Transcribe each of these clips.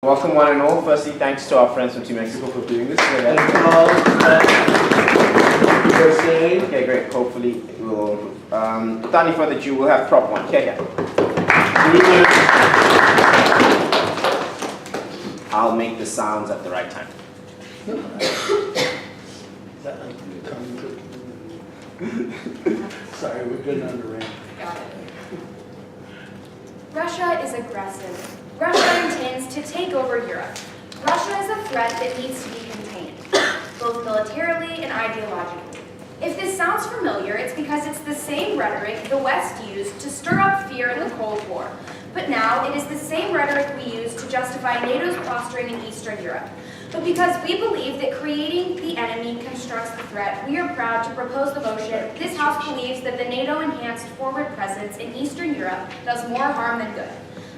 Welcome one and all. Firstly, thanks to our friends from Team Mexico for doing this. Okay, great. Hopefully it will improve. Without any further ado, we'll have prop one. Here. I'll make the sounds at the right time. Sorry, we've been under rain. Got it. Russia is aggressive. Russia intends to take over Europe. Russia is a threat that needs to be contained, both militarily and ideologically. If this sounds familiar, it's because it's the same rhetoric the West used to stir up fear in the Cold War. But now it is the same rhetoric we use to justify NATO's posturing in Eastern Europe. But because we believe that creating the enemy constructs the threat, we are proud to propose the motion. This House believes that the NATO enhanced forward presence in Eastern Europe does more harm than good.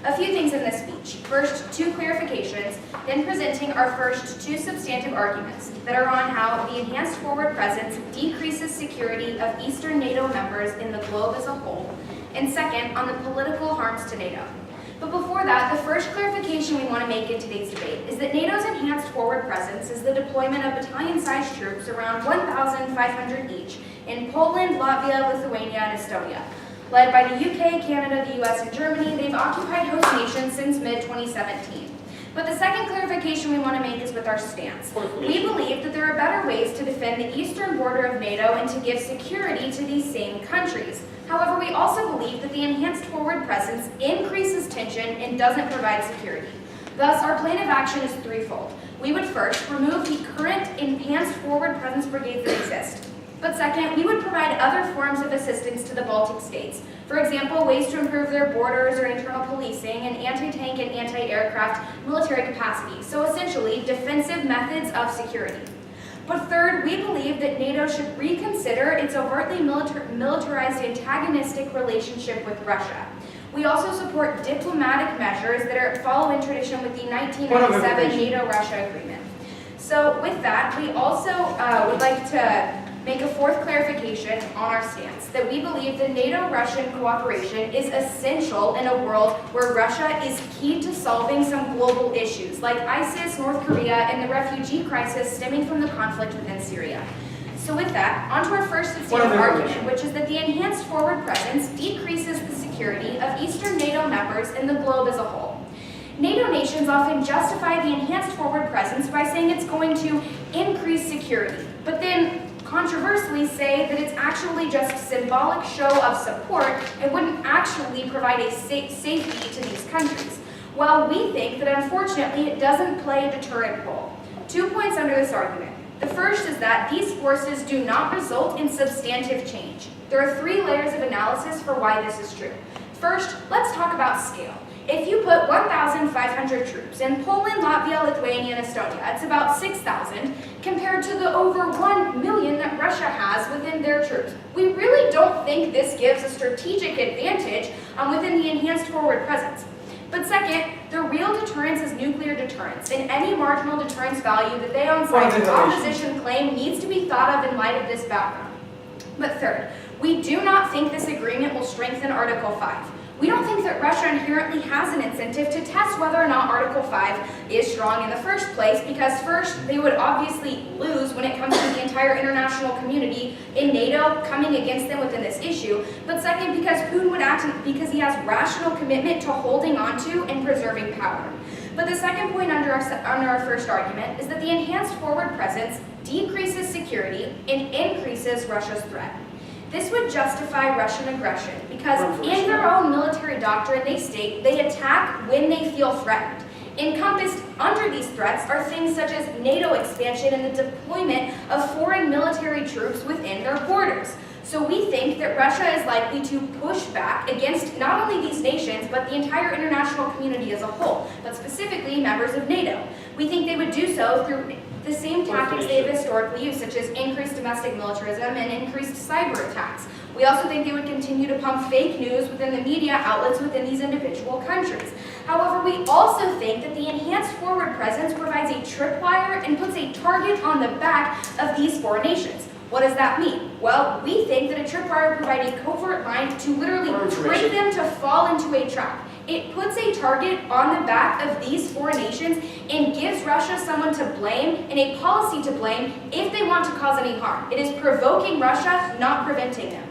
A few things in this speech. First, 2 clarifications, then presenting our first 2 substantive arguments that are on how the enhanced forward presence decreases security of Eastern NATO members in the globe as a whole, and second, on the political harms to NATO. But before that, the first clarification we want to make in today's debate is that NATO's enhanced forward presence is the deployment of battalion-sized troops, around 1,500 each, in Poland, Latvia, Lithuania, and Estonia. Led by the UK, Canada, the US, and Germany, they've occupied host nations since mid-2017. But the second clarification we want to make is with our stance. We believe that there are better ways to defend the eastern border of NATO and to give security to these same countries. However, we also believe that the enhanced forward presence increases tension and doesn't provide security. Thus, our plan of action is threefold. We would first remove the current enhanced forward presence brigades that exist. But second, we would provide other forms of assistance to the Baltic states. For example, ways to improve their borders or internal policing and anti-tank and anti-aircraft military capacity. So essentially, defensive methods of security. But third, we believe that NATO should reconsider its overtly militarized antagonistic relationship with Russia. We also support diplomatic measures that follow in tradition with the 1997 NATO-Russia agreement. So with that, we also would like to make a fourth clarification on our stance, that we believe that NATO-Russian cooperation is essential in a world where Russia is key to solving some global issues, like ISIS, North Korea, and the refugee crisis stemming from the conflict within Syria. So with that, on to our first substantive argument, which is that the enhanced forward presence decreases the security of Eastern NATO members and the globe as a whole. NATO nations often justify the enhanced forward presence by saying it's going to increase security, but then controversially say that it's actually just a symbolic show of support and wouldn't actually provide a safety to these countries. Well, we think that unfortunately it doesn't play a deterrent role. 2 points under this argument. The first is that these forces do not result in substantive change. There are 3 layers of analysis for why this is true. First, let's talk about scale. If you put 1,500 troops in Poland, Latvia, Lithuania, and Estonia, it's about 6,000 compared to the over 1 million that Russia has within their troops. We really don't think this gives a strategic advantage within the enhanced forward presence. But second, the real deterrence is nuclear deterrence, and any marginal deterrence value that they on site opposition claim needs to be thought of in light of this background. But third, we do not think this agreement will strengthen Article 5. We don't think that Russia inherently has an incentive to test whether or not Article 5 is strong in the first place, because first, they would obviously lose when it comes to the entire international community in NATO coming against them within this issue, but second, because Putin would act because he has rational commitment to holding onto and preserving power. But the second point under our first argument is that the enhanced forward presence decreases security and increases Russia's threat. This would justify Russian aggression because in their own military doctrine they state they attack when they feel threatened. Encompassed under these threats are things such as NATO expansion and the deployment of foreign military troops within their borders. So we think that Russia is likely to push back against not only these nations, but the entire international community as a whole, but specifically members of NATO. We think they would do so through the same tactics they have historically used, such as increased domestic militarism and increased cyber attacks. We also think they would continue to pump fake news within the media outlets within these individual countries. However, we also think that the enhanced forward presence provides a tripwire and puts a target on the back of these 4 nations. What does that mean? Well, we think that a tripwire would provide a covert line to literally trick them to fall into a trap. It puts a target on the back of these four nations and gives Russia someone to blame and a policy to blame if they want to cause any harm. It is provoking Russia, not preventing them.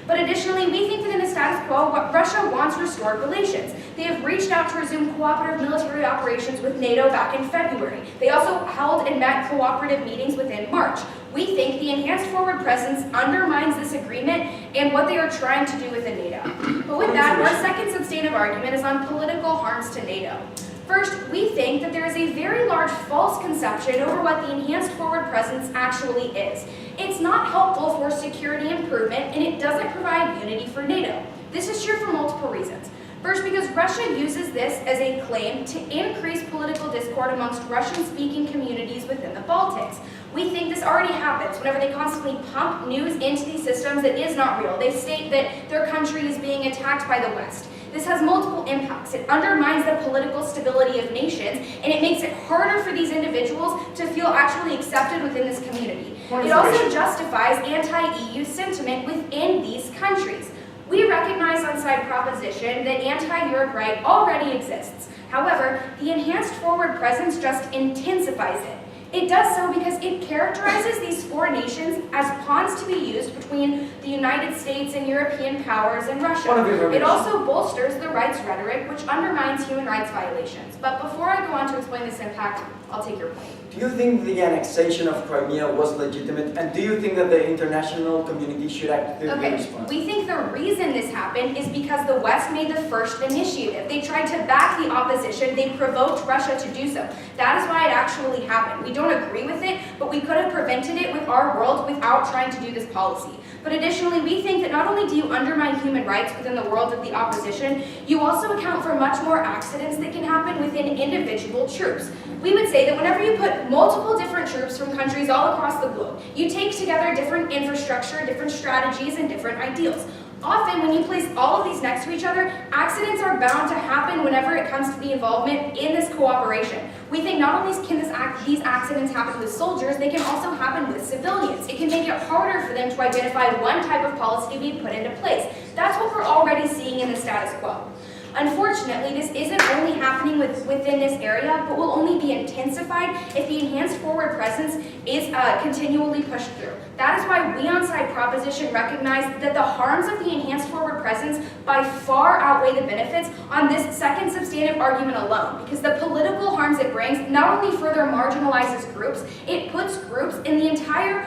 But additionally, we think that in the status quo, Russia wants restored relations. They have reached out to resume cooperative military operations with NATO back in February. They also held and met cooperative meetings within March. We think the enhanced forward presence undermines this agreement and what they are trying to do within NATO. But with that, our second substantive argument is on political harms to NATO. First, we think that there is a very large false conception over what the enhanced forward presence actually is. It's not helpful for security improvement, and it doesn't provide unity for NATO. This is true for multiple reasons. First, because Russia uses this as a claim to increase political discord amongst Russian-speaking communities within the Baltics. We think this already happens whenever they constantly pump news into these systems that is not real. They state that their country is being attacked by the West. This has multiple impacts. It undermines the political stability of nations, and it makes it harder for these individuals to feel actually accepted within this community. It also justifies anti-EU sentiment within these countries. We recognize on side proposition that anti-Europe right already exists. However, the enhanced forward presence just intensifies it. It does so because it characterizes these four nations as pawns to be used between the United States and European powers and Russia. It also bolsters the rights rhetoric, which undermines human rights violations. But before I go on to explain this impact, I'll take your point. Do you think the annexation of Crimea was legitimate? And do you think that the international community should actively respond? We think the reason this happened is because the West made the first initiative. They tried to back the opposition. They provoked Russia to do so. That is why it actually happened. We don't agree with it, but we could have prevented it with our world without trying to do this policy. But additionally, we think that not only do you undermine human rights within the world of the opposition, you also account for much more accidents that can happen within individual troops. We would say that whenever you put multiple different troops from countries all across the globe, you take together different infrastructure, different strategies, and different ideals. Often, when you place all of these next to each other, accidents are bound to happen whenever it comes to the involvement in this cooperation. We think not only can these accidents happen with soldiers, they can also happen with civilians. It can make it harder for them to identify one type of policy to be put into place. That's what we're already seeing in the status quo. Unfortunately, this isn't only happening within this area, but will only be intensified if the enhanced forward presence is continually pushed through. That is why we on side proposition recognize that the harms of the enhanced forward presence by far outweigh the benefits on this second substantive argument alone, because the political harms it brings not only further marginalizes groups, it puts groups in the entire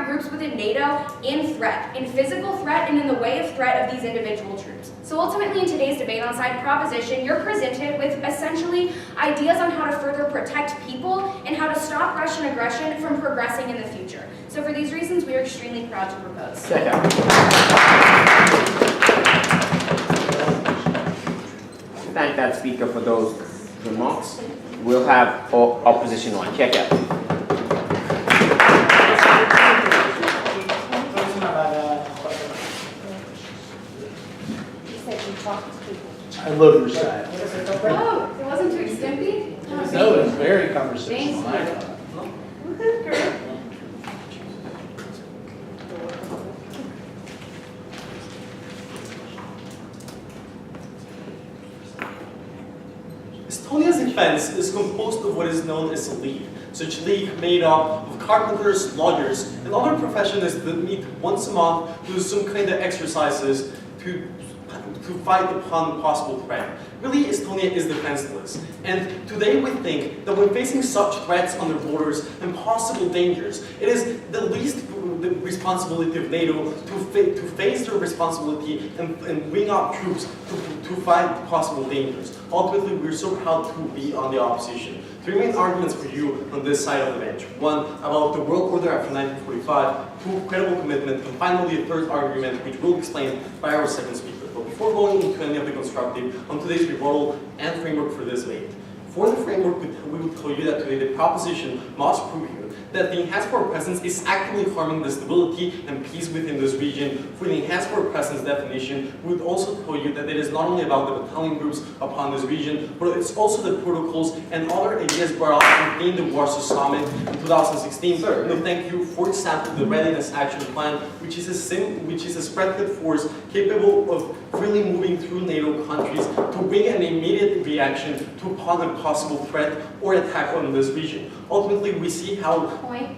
groups within NATO in threat, in physical threat, and in the way of threat of these individual troops. So ultimately, in today's debate on side proposition, you're presented with essentially ideas on how to further protect people and how to stop Russian aggression from progressing in the future. So for these reasons, we are extremely proud to propose. Thank that speaker for those remarks. We'll have opposition on. Check out. I love your side. Oh, it wasn't too extended? No, it was very conversational. I thought. Estonia's defense is composed of what is known as a league. Such a league made up of carpenters, loggers, and other professionals that meet once a month to do some kind of exercises to fight upon possible threat. Really, Estonia is defenseless. And today we think that when facing such threats on the borders and possible dangers, it is the least the responsibility of NATO to face their responsibility and bring up troops to fight possible dangers. Ultimately, we're so proud to be on the opposition. Three main arguments for you on this side of the bench. One, about the world order after 1945, two, credible commitment, and finally a third argument, which will be explained by our second speaker. But before going into any of the constructive, on today's rebuttal and framework for this debate. For the framework, we would tell you that today the proposition must prove you that the enhanced forward presence is actively harming the stability and peace within this region. For the enhanced forward presence definition, we would also tell you that it is not only about the battalion groups upon this region, but it's also the protocols and other ideas brought up within the Warsaw Summit in 2016. No, thank you. For example, the Readiness Action Plan, which is a spread force capable of freely moving through NATO countries to bring an immediate reaction to upon a possible threat or attack on this region. Ultimately, we see how,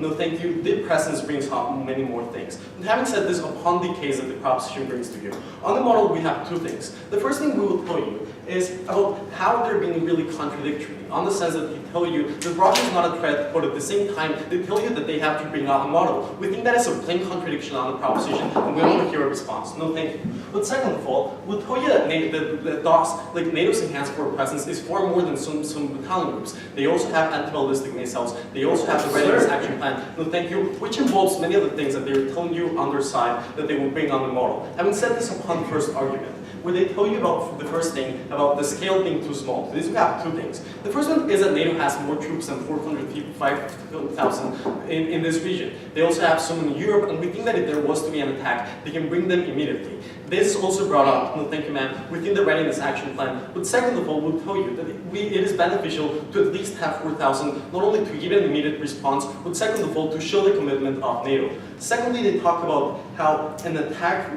no thank you, the presence brings up many more things. And having said this, upon the case that the proposition brings to you, on the model we have two things. The first thing we will tell you is about how they're being really contradictory, on the sense that they tell you that Russia is not a threat, but at the same time, they tell you that they have to bring out a model. We think that is a plain contradiction on the proposition, and we want to hear a response. No thank you. But second of all, we'll tell you that NATO's enhanced forward presence is far more than some battalion groups. They also have anti-ballistic missiles. They also have the Readiness Action Plan. No thank you, which involves many other things that they're telling you on their side that they will bring on the model. Having said this upon the first argument, where they tell you about the first thing, about the scale being too small. These we have two things. The first one is that NATO has more troops than 455,000 in this region. They also have some in Europe, and we think that if there was to be an attack, they can bring them immediately. This is also brought up, no thank you ma'am, within the Readiness Action Plan. But second of all, we'll tell you that it is beneficial to at least have 4,000, not only to give an immediate response, but second of all, to show the commitment of NATO. Secondly, they talk about how an attack,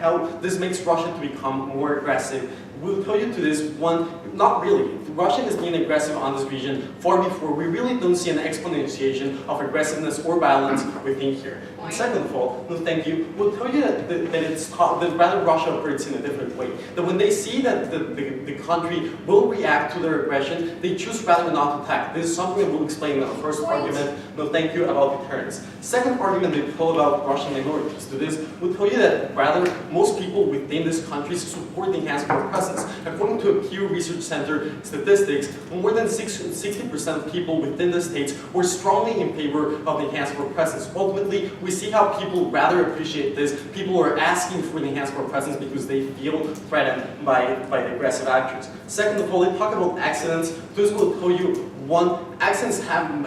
how this makes Russia to become more aggressive. We'll tell you to this one, not really. Russia is being aggressive on this region far before. We really don't see an exponentiation of aggressiveness or violence within here. And second of all, no thank you, we'll tell you that rather Russia operates in a different way. That when they see that the country will react to their aggression, they choose rather not to attack. This is something that we'll explain in the first argument, no thank you, about deterrence. Second argument they tell about Russian minorities. To this, we'll tell you that rather most people within these countries support the enhanced forward presence. According to a Pew Research Center statistics, more than 60% of people within the states were strongly in favor of the enhanced forward presence. Ultimately, we see how people rather appreciate this. People are asking for the enhanced forward presence because they feel threatened by the aggressive actors. Second of all, they talk about accidents. This will tell you one, accidents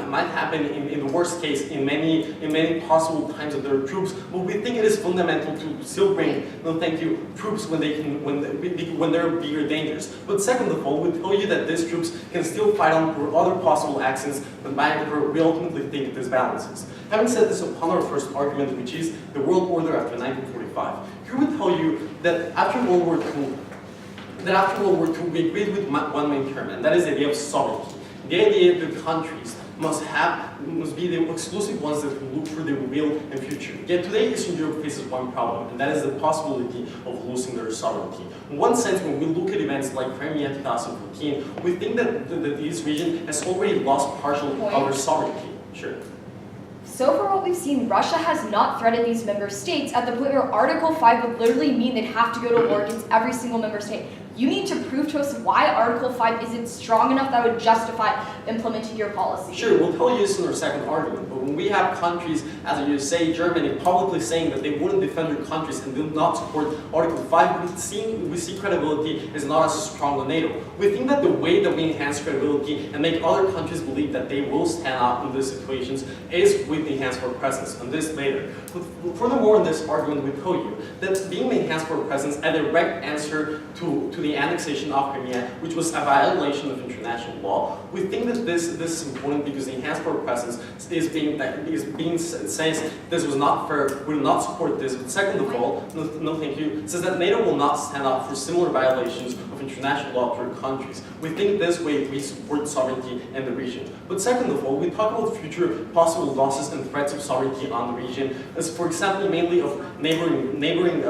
might happen in the worst case in many possible times of their troops, but we think it is fundamental to still bring, no thank you, troops when there are bigger dangers. But second of all, we tell you that these troops can still fight on for other possible accidents, but by we ultimately think this balances. Having said this upon our first argument, which is the world order after 1945, here we tell you that after World War II, we agreed with one main term, and that is the idea of sovereignty. The idea that countries must be the exclusive ones that can look for their real and future. Yet today, Eastern Europe faces one problem, and that is the possibility of losing their sovereignty. In one sense, when we look at events like Crimea 2014, we think that this region has already lost partial of their sovereignty. Sure. So far what we've seen, Russia has not threatened these member states at the point where Article 5 would literally mean they'd have to go to war against every single member state. You need to prove to us why Article 5 isn't strong enough that would justify implementing your policy. Sure, we'll tell you this in our second argument, but when we have countries, as you say, Germany, publicly saying that they wouldn't defend their countries and do not support Article 5, we see credibility is not as strong on NATO. We think that the way that we enhance credibility and make other countries believe that they will stand up in these situations is with the enhanced forward presence, and this later. But furthermore, in this argument, we tell you that being the enhanced forward presence a direct answer to the annexation of Crimea, which was a violation of international law. We think that this is important because the enhanced forward presence says this was not fair, we will not support this. But second of all, no thank you, says that NATO will not stand up for similar violations of international law to our countries. We think this way we support sovereignty in the region. But second of all, we talk about future possible losses and threats of sovereignty on the region, as for example, mainly of neighboring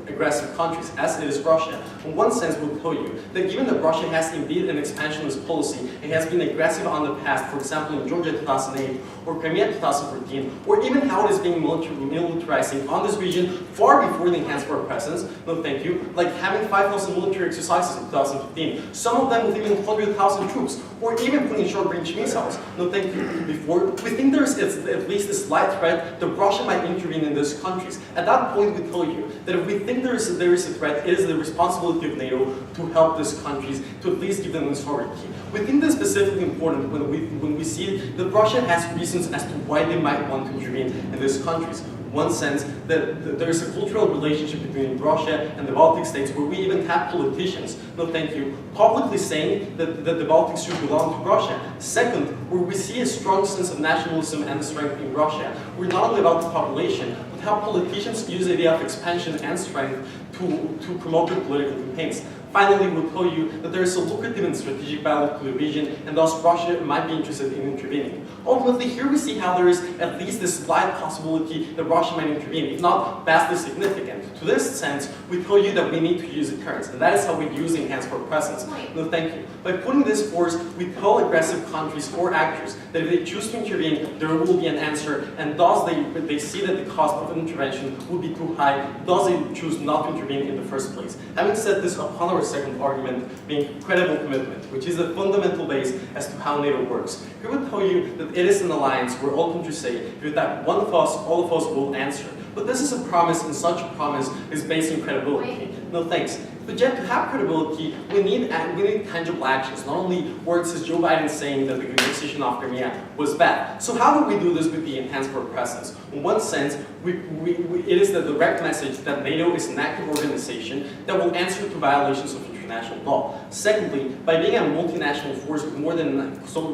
aggressive countries, as it is Russia. In one sense, we'll tell you that given that Russia has indeed an expansionist policy, it has been aggressive on the past, for example in Georgia 2008, or Crimea 2014, or even how it is being militarizing on this region far before the enhanced forward presence, no thank you, like having 5,000 military exercises in 2015, some of them with even 100,000 troops, or even putting short-range missiles, no thank you, before. We think there is at least a slight threat that Russia might intervene in these countries. At that point, we tell you that if we think there is a threat, it is the responsibility responsibility of NATO to help these countries, to at least give them sovereignty. We think this is specifically important when we see that Russia has reasons as to why they might want to intervene in these countries. One sense that there is a cultural relationship between Russia and the Baltic states where we even have politicians, no thank you, publicly saying that the Baltics should belong to Russia. Second, where we see a strong sense of nationalism and strength in Russia. We're not only about the population, but how politicians use the idea of expansion and strength to promote their political campaigns. Finally, we'll tell you that there is a lucrative and strategic battle to the region, and thus Russia might be interested in intervening. Ultimately, here we see how there is at least this slight possibility that Russia might intervene, if not vastly significant. To this sense, we tell you that we need to use deterrence, and that is how we use enhanced force presence. No, thank you. By putting this force, we tell aggressive countries or actors that if they choose to intervene, there will be an answer, and thus they see that the cost of intervention will be too high, thus they choose not to intervene in the first place. Having said this, upon our second argument being credible commitment, which is the fundamental base as to how NATO works. Here we tell you that it is an alliance where all countries say, if you attack one of us, all of us will answer. But this is a promise, and such a promise is based on credibility. No thanks. But yet, to have credibility, we need tangible actions, not only words as Joe Biden saying that the annexation of Crimea was bad. So how do we do this with the enhanced force presence? In one sense, it is the direct message that NATO is an active organization that will answer to violations of international law. Secondly, by being a multinational force with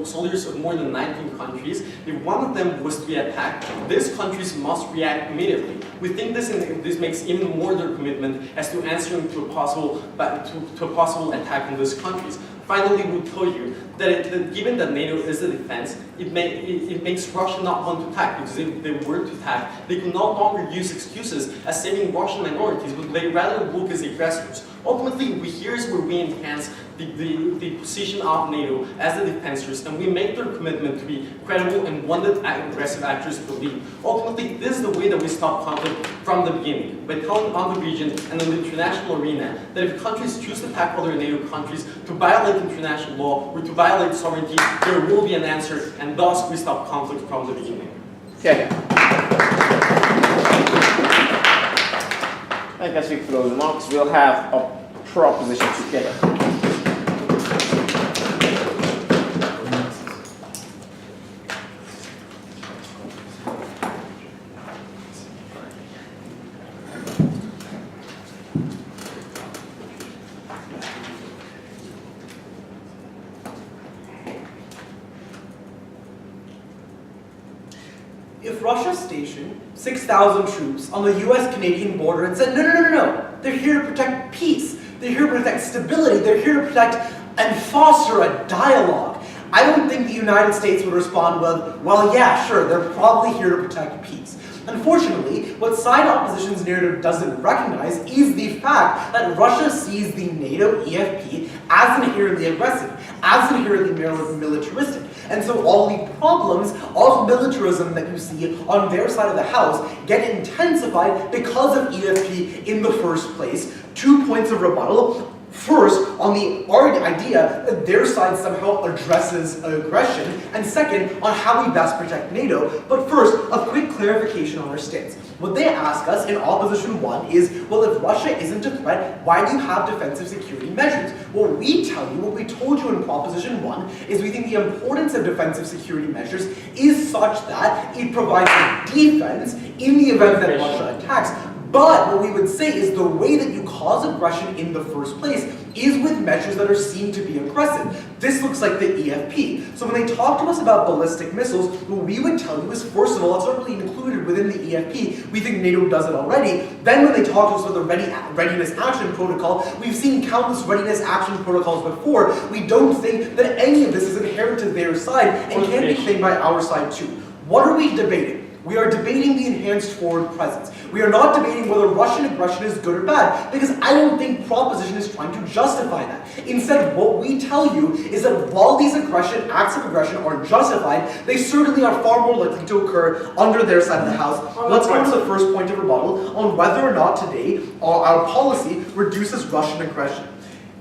soldiers of more than 19 countries, if one of them was to be attacked, these countries must react immediately. We think this makes even more their commitment as to answering to a possible attack on these countries. Finally, we tell you that given that NATO is a defense, it makes Russia not want to attack, because if they were to attack, they could no longer use excuses as saving Russian minorities, but they rather look as aggressors. Ultimately, here's where we enhance the position of NATO as the defensors, and we make their commitment to be credible and one that aggressive actors believe. Ultimately, this is the way that we stop conflict from the beginning, by telling on the region and in the international arena that if countries choose to attack other NATO countries to violate international law or to violate sovereignty, there will be an answer, and thus we stop conflict from the beginning. Okay. I guess we close remarks. We'll have a proposition together. If Russia stationed 6,000 troops on the US-Canadian border and said, no, they're here to protect peace, they're here to protect stability, they're here to protect and foster a dialogue, I don't think the United States would respond with, well, yeah, sure, they're probably here to protect peace. Unfortunately, what side opposition's narrative doesn't recognize is the fact that Russia sees the NATO EFP as inherently aggressive, as inherently militaristic. And so all the problems of militarism that you see on their side of the house get intensified because of EFP in the first place. 2 points of rebuttal. First, on the idea that their side somehow addresses aggression, and second, on how we best protect NATO. But first, a quick clarification on our stance. What they ask us in Opposition 1 is, well, if Russia isn't a threat, why do you have defensive security measures? What we tell you, what we told you in Proposition 1, is we think the importance of defensive security measures is such that it provides a defense in the event that Russia attacks. But what we would say is the way that you cause aggression in the first place is with measures that are seen to be aggressive. This looks like the EFP. So when they talk to us about ballistic missiles, what we would tell you is, first of all, it's not really included within the EFP. We think NATO does it already. Then when they talk to us about the Readiness Action Protocol, we've seen countless Readiness Action Protocols before. We don't think that any of this is inherent to their side and can be claimed by our side too. What are we debating? We are debating the enhanced forward presence. We are not debating whether Russian aggression is good or bad, because I don't think Proposition is trying to justify that. Instead, what we tell you is that while these acts of aggression are justified, they certainly are far more likely to occur under their side of the house. Let's go to the first point of rebuttal on whether or not today our policy reduces Russian aggression.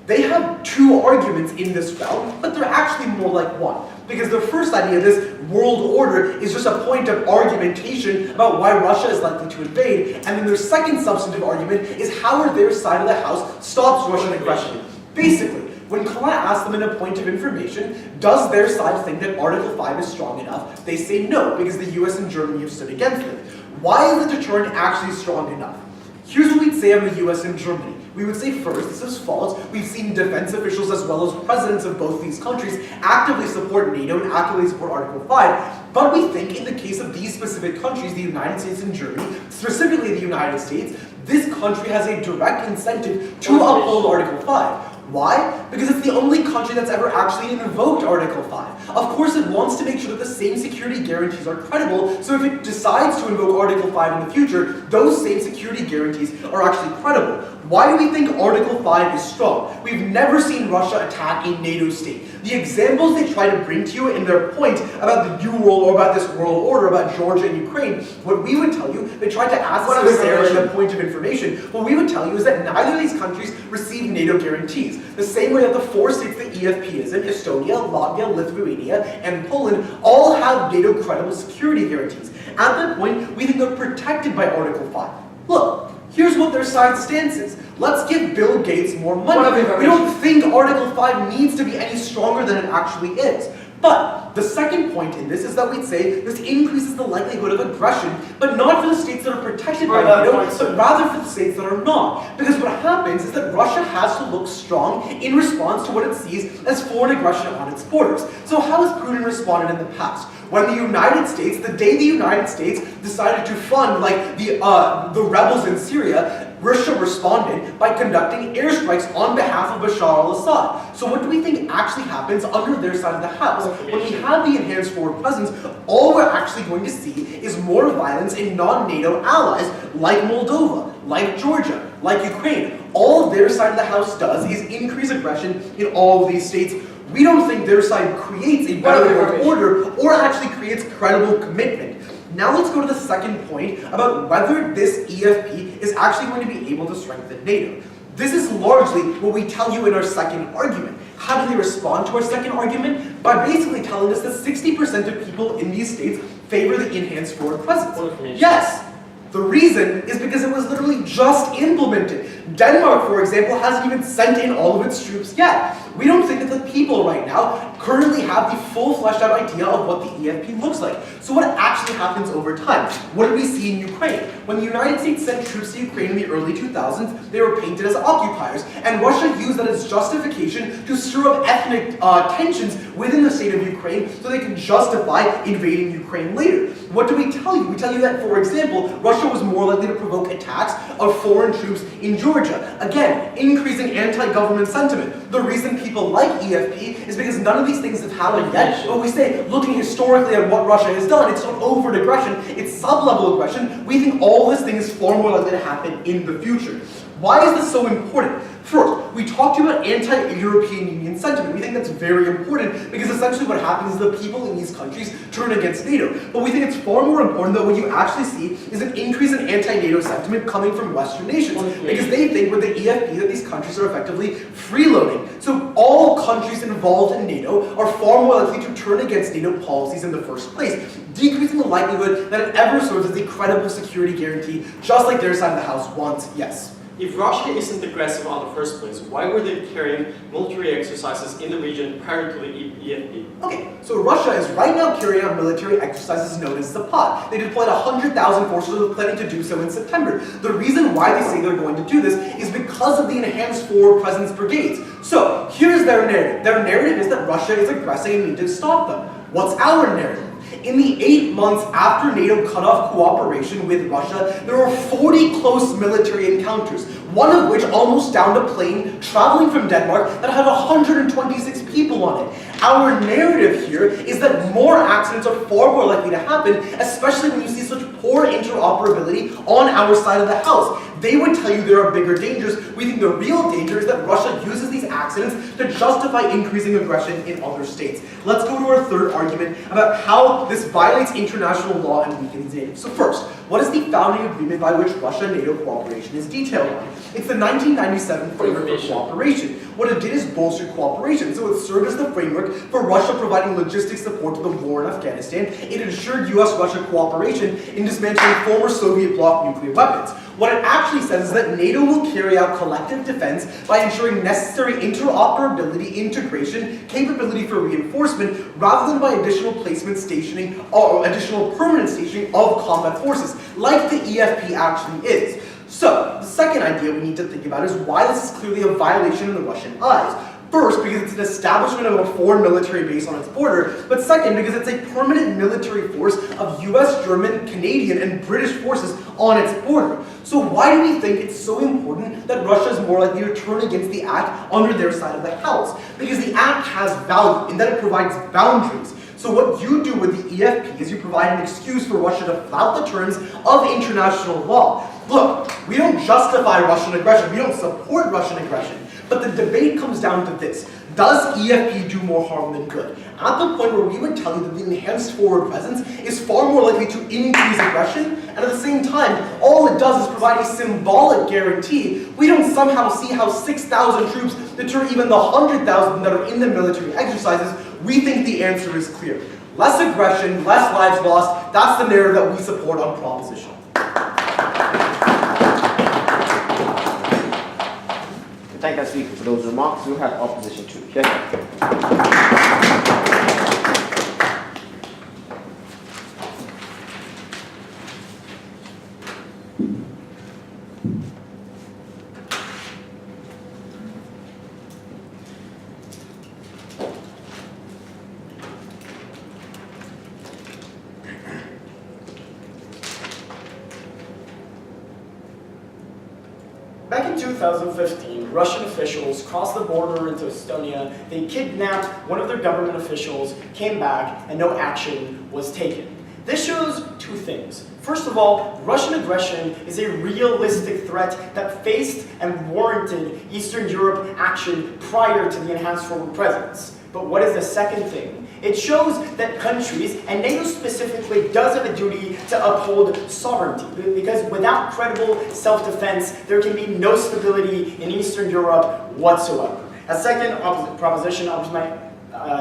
They have two arguments in this round, but they're actually more like one. Because the first idea, this world order, is just a point of argumentation about why Russia is likely to invade, and then their second substantive argument is how their side of the house stops Russian aggression. Basically, when Colin asks them in a point of information, does their side think that Article 5 is strong enough? They say no, because the US and Germany have stood against it. Why is the deterrent actually strong enough? Here's what we'd say on the US and Germany. We would say first, this is false. We've seen defense officials as well as presidents of both these countries actively support NATO and actively support Article 5. But we think in the case of these specific countries, the United States and Germany, specifically the United States, this country has a direct incentive to uphold Article 5. Why? Because it's the only country that's ever actually invoked Article 5. Of course, it wants to make sure that the same security guarantees are credible, so if it decides to invoke Article 5 in the future, those same security guarantees are actually credible. Why do we think Article 5 is strong? We've never seen Russia attack a NATO state. The examples they try to bring to you in their point about the New World or about this world order, about Georgia and Ukraine, what we would tell you, they tried to ask us Sarah in the point of information, what we would tell you is that neither of these countries receive NATO guarantees. The same way that the four states that EFP is in, Estonia, Latvia, Lithuania, and Poland, all have NATO credible security guarantees. At that point, we think they're protected by Article 5. Look, here's what their side stance is. Let's give Bill Gates more money. We don't think Article 5 needs to be any stronger than it actually is. But the second point in this is that we'd say this increases the likelihood of aggression, but not for the states that are protected by NATO, but rather for the states that are not. Because what happens is that Russia has to look strong in response to what it sees as foreign aggression on its borders. So how has Putin responded in the past? When the United States, the day the United States decided to fund the rebels in Syria, Russia responded by conducting airstrikes on behalf of Bashar al-Assad. So what do we think actually happens under their side of the house? When we have the enhanced forward presence, all we're actually going to see is more violence in non-NATO allies like Moldova, like Georgia, like Ukraine. All their side of the house does is increase aggression in all of these states. We don't think their side creates a better world order or actually creates credible commitment. Now let's go to the second point about whether this EFP is actually going to be able to strengthen NATO. This is largely what we tell you in our second argument. How do they respond to our second argument? By basically telling us that 60% of people in these states favor the enhanced forward presence. Yes! The reason is because it was literally just implemented. Denmark, for example, hasn't even sent in all of its troops yet. We don't think that the people right now currently have the full fleshed out idea of what the EFP looks like. So what actually happens over time? What did we see in Ukraine? When the United States sent troops to Ukraine in the early 2000s, they were painted as occupiers, and Russia used that as justification to stir up ethnic tensions within the state of Ukraine so they could justify invading Ukraine later. What do we tell you? We tell you that, for example, Russia was more likely to provoke attacks of foreign troops in Georgia. Again, increasing anti-government sentiment. The reason people like EFP is because none of these things have happened yet, but we say, looking historically at what Russia has done, it's not overt aggression, it's sub-level aggression. We think all this thing is far more likely to happen in the future. Why is this so important? First, we talked about anti-European Union sentiment. We think that's very important because essentially what happens is the people in these countries turn against NATO. But we think it's far more important that what you actually see is an increase in anti-NATO sentiment coming from Western nations because they think with the EFP that these countries are effectively freeloading. So all countries involved in NATO are far more likely to turn against NATO policies in the first place, decreasing the likelihood that it ever serves as a credible security guarantee, just like their side of the house wants. Yes? If Russia isn't aggressive on the first place, why were they carrying military exercises in the region prior to the EFP? Okay, so Russia is right now carrying out military exercises known as Zapad. They deployed 100,000 forces and are planning to do so in September. The reason why they say they're going to do this is because of the enhanced forward presence brigades. So, here's their narrative. Their narrative is that Russia is aggressing and we need to stop them. What's our narrative? In the 8 months after NATO cut off cooperation with Russia, there were 40 close military encounters, one of which almost downed a plane traveling from Denmark that had 126 people on it. Our narrative here is that more accidents are far more likely to happen, especially when you see such poor interoperability on our side of the house. They would tell you there are bigger dangers. We think the real danger is that Russia uses these accidents to justify increasing aggression in other states. Let's go to our third argument about how this violates international law and weakens NATO. So first, what is the founding agreement by which Russia-NATO cooperation is detailed on? It's the 1997 Framework for Cooperation. what it did is bolster cooperation. So it served as the framework for Russia providing logistic support to the war in Afghanistan. It ensured US-Russia cooperation in dismantling former Soviet bloc nuclear weapons. What it actually says is that NATO will carry out collective defense by ensuring necessary interoperability, integration, capability for reinforcement, rather than by additional placement stationing or additional permanent stationing of combat forces, like the EFP actually is. So, the second idea we need to think about is why this is clearly a violation in the Russian eyes. First, because it's an establishment of a foreign military base on its border, but second, because it's a permanent military force of US, German, Canadian, and British forces on its border. So why do we think it's so important that Russia is more likely to turn against the act under their side of the house? Because the act has value in that it provides boundaries. So what you do with the EFP is you provide an excuse for Russia to flout the terms of international law. Look, we don't justify Russian aggression, we don't support Russian aggression. But the debate comes down to this. Does EFP do more harm than good? At the point where we would tell you that the enhanced forward presence is far more likely to increase aggression, and at the same time, all it does is provide a symbolic guarantee, we don't somehow see how 6,000 troops deter even the 100,000 that are in the military exercises. We think the answer is clear. Less aggression, less lives lost, that's the narrative that we support on proposition. Thank that speaker for those remarks. We'll have opposition too. Okay? Back in 2015, Russian officials crossed the border into Estonia. They kidnapped one of their government officials, came back, and no action was taken. This shows two things. First of all, Russian aggression is a realistic threat that faced and warranted Eastern Europe action prior to the enhanced forward presence. But what is the second thing? It shows that countries, and NATO specifically, does have a duty to uphold sovereignty, because without credible self-defense, there can be no stability in Eastern Europe whatsoever. A second proposition of my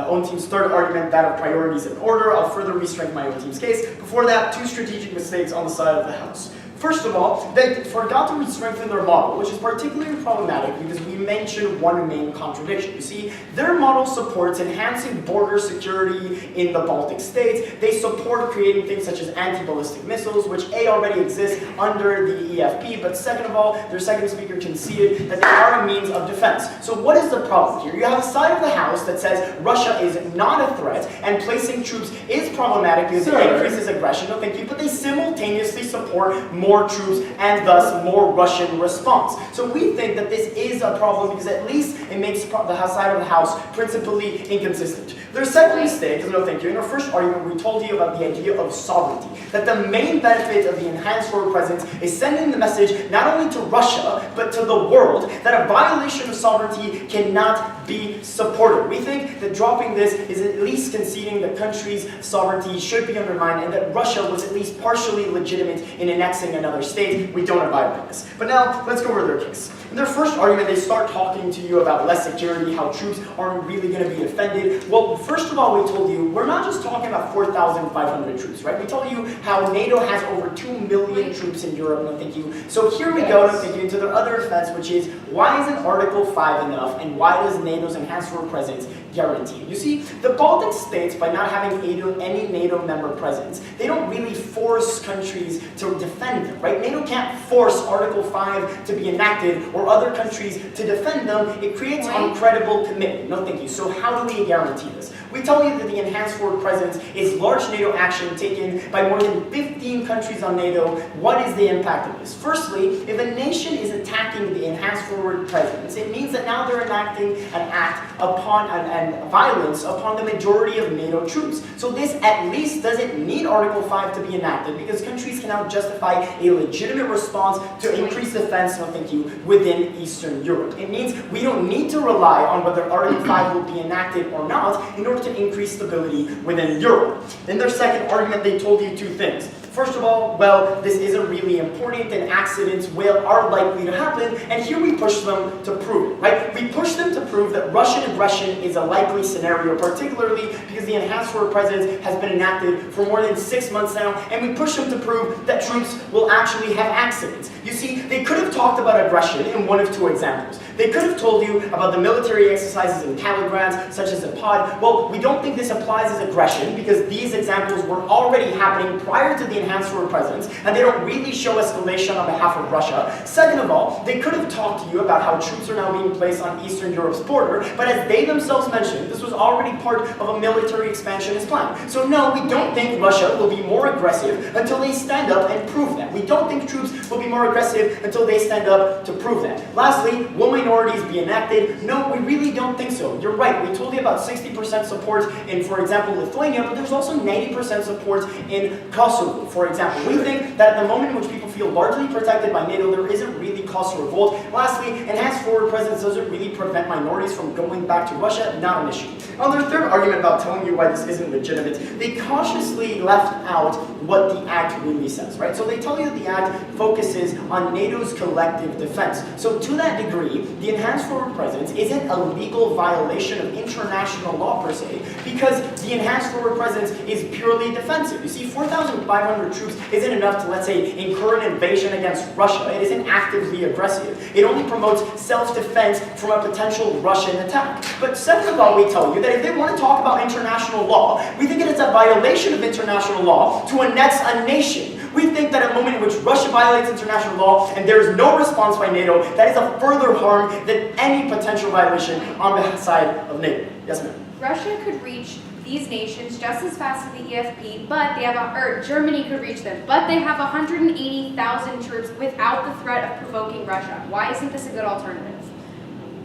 own team's third argument, that of priorities in order. I'll further re-strengthen my own team's case. Before that, two strategic mistakes on the side of the House. First of all, they forgot to re-strengthen their model, which is particularly problematic because we mentioned one main contradiction. You see, their model supports enhancing border security in the Baltic states. They support creating things such as anti-ballistic missiles, which A, already exist under the EFP, but second of all, their second speaker conceded that they are a means of defense. So what is the problem here? You have a side of the House that says Russia is not a threat and placing troops is problematic because it increases aggression. No, thank you. But they simultaneously support more troops and thus more Russian response. So we think that this is a problem because at least it makes the side of the House principally inconsistent. Their second mistake is, no thank you, in our first argument we told you about the idea of sovereignty, that the main benefit of the enhanced forward presence is sending the message not only to Russia but to the world that a violation of sovereignty cannot be supported. We think that dropping this is at least conceding that countries' sovereignty should be undermined and that Russia was at least partially legitimate in annexing another state. We don't abide by this. But now, let's go over their case. In their first argument, they start talking to you about less security, how troops aren't really going to be defended. Well, first of all, we told you, we're not just talking about 4,500 troops, right? We told you how NATO has over 2 million troops in Europe, no thank you. So here we go, no thank you, into their other offense, which is, why isn't Article 5 enough, and why does NATO's enhanced forward presence guarantee? You see, the Baltic states, by not having any NATO member presence, they don't really force countries to defend them, right? NATO can't force Article 5 to be enacted or other countries to defend them. It creates uncredible commitment. No thank you. So how do we guarantee this? We tell you that the enhanced forward presence is large NATO action taken by more than 15 countries on NATO. What is the impact of this? Firstly, if a nation is attacking the enhanced forward presence, it means that now they're enacting an act upon and violence upon the majority of NATO troops. So this at least doesn't need Article 5 to be enacted because countries can now justify a legitimate response to increase defense, no thank you, within Eastern Europe. It means we don't need to rely on whether Article 5 will be enacted or not in order to increase stability within Europe. In their second argument, they told you two things. First of all, well, this isn't really important and accidents are likely to happen, and here we push them to prove it, right? We push them to prove that Russian aggression is a likely scenario, particularly because the enhanced forward presence has been enacted for more than 6 months now, and we push them to prove that troops will actually have accidents. You see, they could have talked about aggression in one of two examples. They could have told you about the military exercises in Kaliningrad, such as a pod. Well, we don't think this applies as aggression because these examples were already happening prior to the enhanced forward presence, and they don't really show escalation on behalf of Russia. Second of all, they could have talked to you about how troops are now being placed on Eastern Europe's border, but as they themselves mentioned, this was already part of a military expansionist plan. So no, we don't think Russia will be more aggressive until they stand up and prove that. We don't think troops will be more aggressive until they stand up to prove that. Lastly, will minorities be enacted? No, we really don't think so. You're right, we told you about 60% support in, for example, Lithuania, but there's also 90% support in Kosovo, for example. We think that at the moment in which people feel largely protected by NATO, there isn't really cause for revolt. Lastly, enhanced forward presence doesn't really prevent minorities from going back to Russia, not an issue. On their third argument about telling you why this isn't legitimate, they cautiously left out what the Act really says, right? So they tell you that the Act focuses on NATO's collective defense. So to that degree, the enhanced forward presence isn't a legal violation of international law per se, because the enhanced forward presence is purely defensive. You see, 4,500 troops isn't enough to, let's say, incur an invasion against Russia. It isn't actively aggressive. It only promotes self-defense from a potential Russian attack. But second of all, we tell you that if they want to talk about international law, we think it is a violation of international law to annex a nation. We think that at a moment in which Russia violates international law and there is no response by NATO, that is a further harm than any potential violation on the side of NATO. Yes, ma'am. Russia could reach these nations just as fast as the EFP, but they have Germany could reach them, but they have 180,000 troops without the threat of provoking Russia. Why isn't this a good alternative?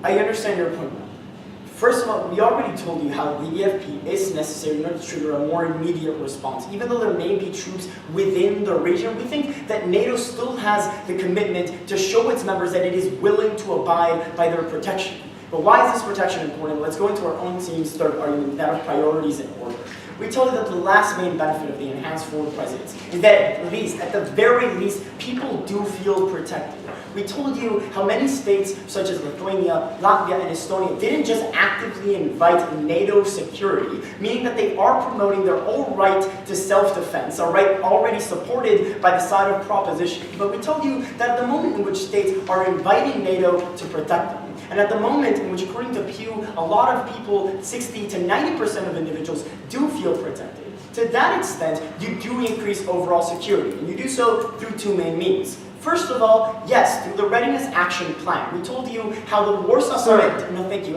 I understand your point. First of all, we already told you how the EFP is necessary in order to trigger a more immediate response. Even though there may be troops within the region, we think that NATO still has the commitment to show its members that it is willing to abide by their protection. But why is this protection important? Let's go into our own team's third argument, that of priorities and order. We told you that the last main benefit of the enhanced forward presence is that at the very least, people do feel protected. We told you how many states, such as Lithuania, Latvia, and Estonia, didn't just actively invite NATO security, meaning that they are promoting their own right to self-defense, a right already supported by the side of proposition. But we told you that at the moment in which states are inviting NATO to protect them, and at the moment in which, according to Pew, a lot of people, 60 to 90% of individuals, do feel protected. To that extent, you do increase overall security, and you do so through two main means. First of all, yes, through the Readiness Action Plan. We told you how the Warsaw Summit,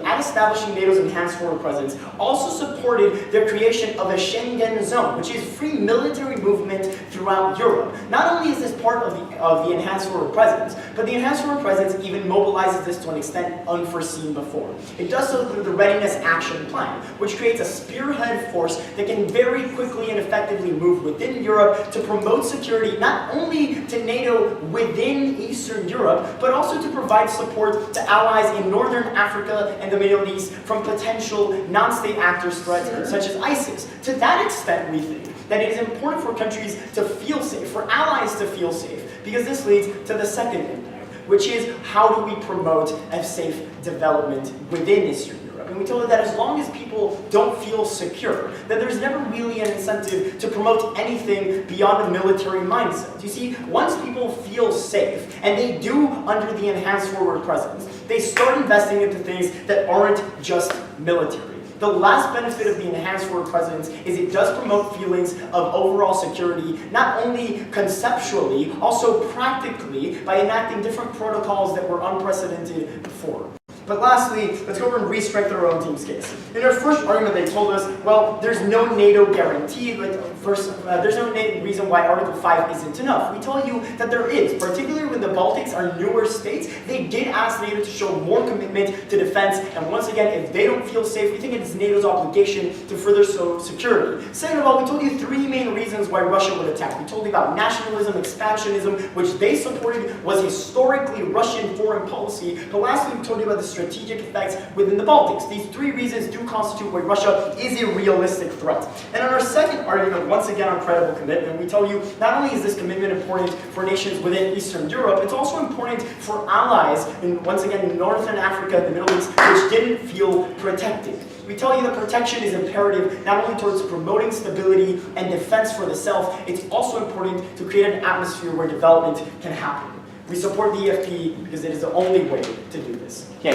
at establishing NATO's enhanced forward presence, also supported the creation of a Schengen zone, which is free military movement throughout Europe. Not only is this part of the enhanced forward presence, but the enhanced forward presence even mobilizes this to an extent unforeseen before. It does so through the Readiness Action Plan, which creates a spearhead force that can very quickly and effectively move within Europe to promote security not only to NATO within Eastern Europe, but also to provide support to allies in Northern Africa and the Middle East from potential non-state actors threats such as ISIS. To that extent, we think that it is important for countries to feel safe, for allies to feel safe, because this leads to the second impact, which is how do we promote a safe development within Eastern Europe. And we told you that as long as people don't feel secure, that there's never really an incentive to promote anything beyond a military mindset. You see, once people feel safe, and they do under the enhanced forward presence, they start investing into things that aren't just military. The last benefit of the enhanced forward presence is it does promote feelings of overall security, not only conceptually, also practically, by enacting different protocols that were unprecedented before. But lastly, let's go over and re-strengthen our own team's case. In their first argument, they told us, well, there's no NATO guarantee. There's no reason why Article 5 isn't enough. We told you that there is, particularly when the Baltics are newer states. They did ask NATO to show more commitment to defense, and once again, if they don't feel safe, we think it is NATO's obligation to further security. Second of all, we told you three main reasons why Russia would attack. We told you about nationalism, expansionism, which they supported was historically Russian foreign policy. But lastly, we told you about the strategic effects within the Baltics. These three reasons do constitute why Russia is a realistic threat. And on our second argument, once again on credible commitment, we tell you not only is this commitment important for nations within Eastern Europe, it's also important for allies in, once again, in Northern Africa and the Middle East, which didn't feel protected. We tell you that protection is imperative not only towards promoting stability and defense for the self, it's also important to create an atmosphere where development can happen. We support the EFP because it is the only way to do this. Okay.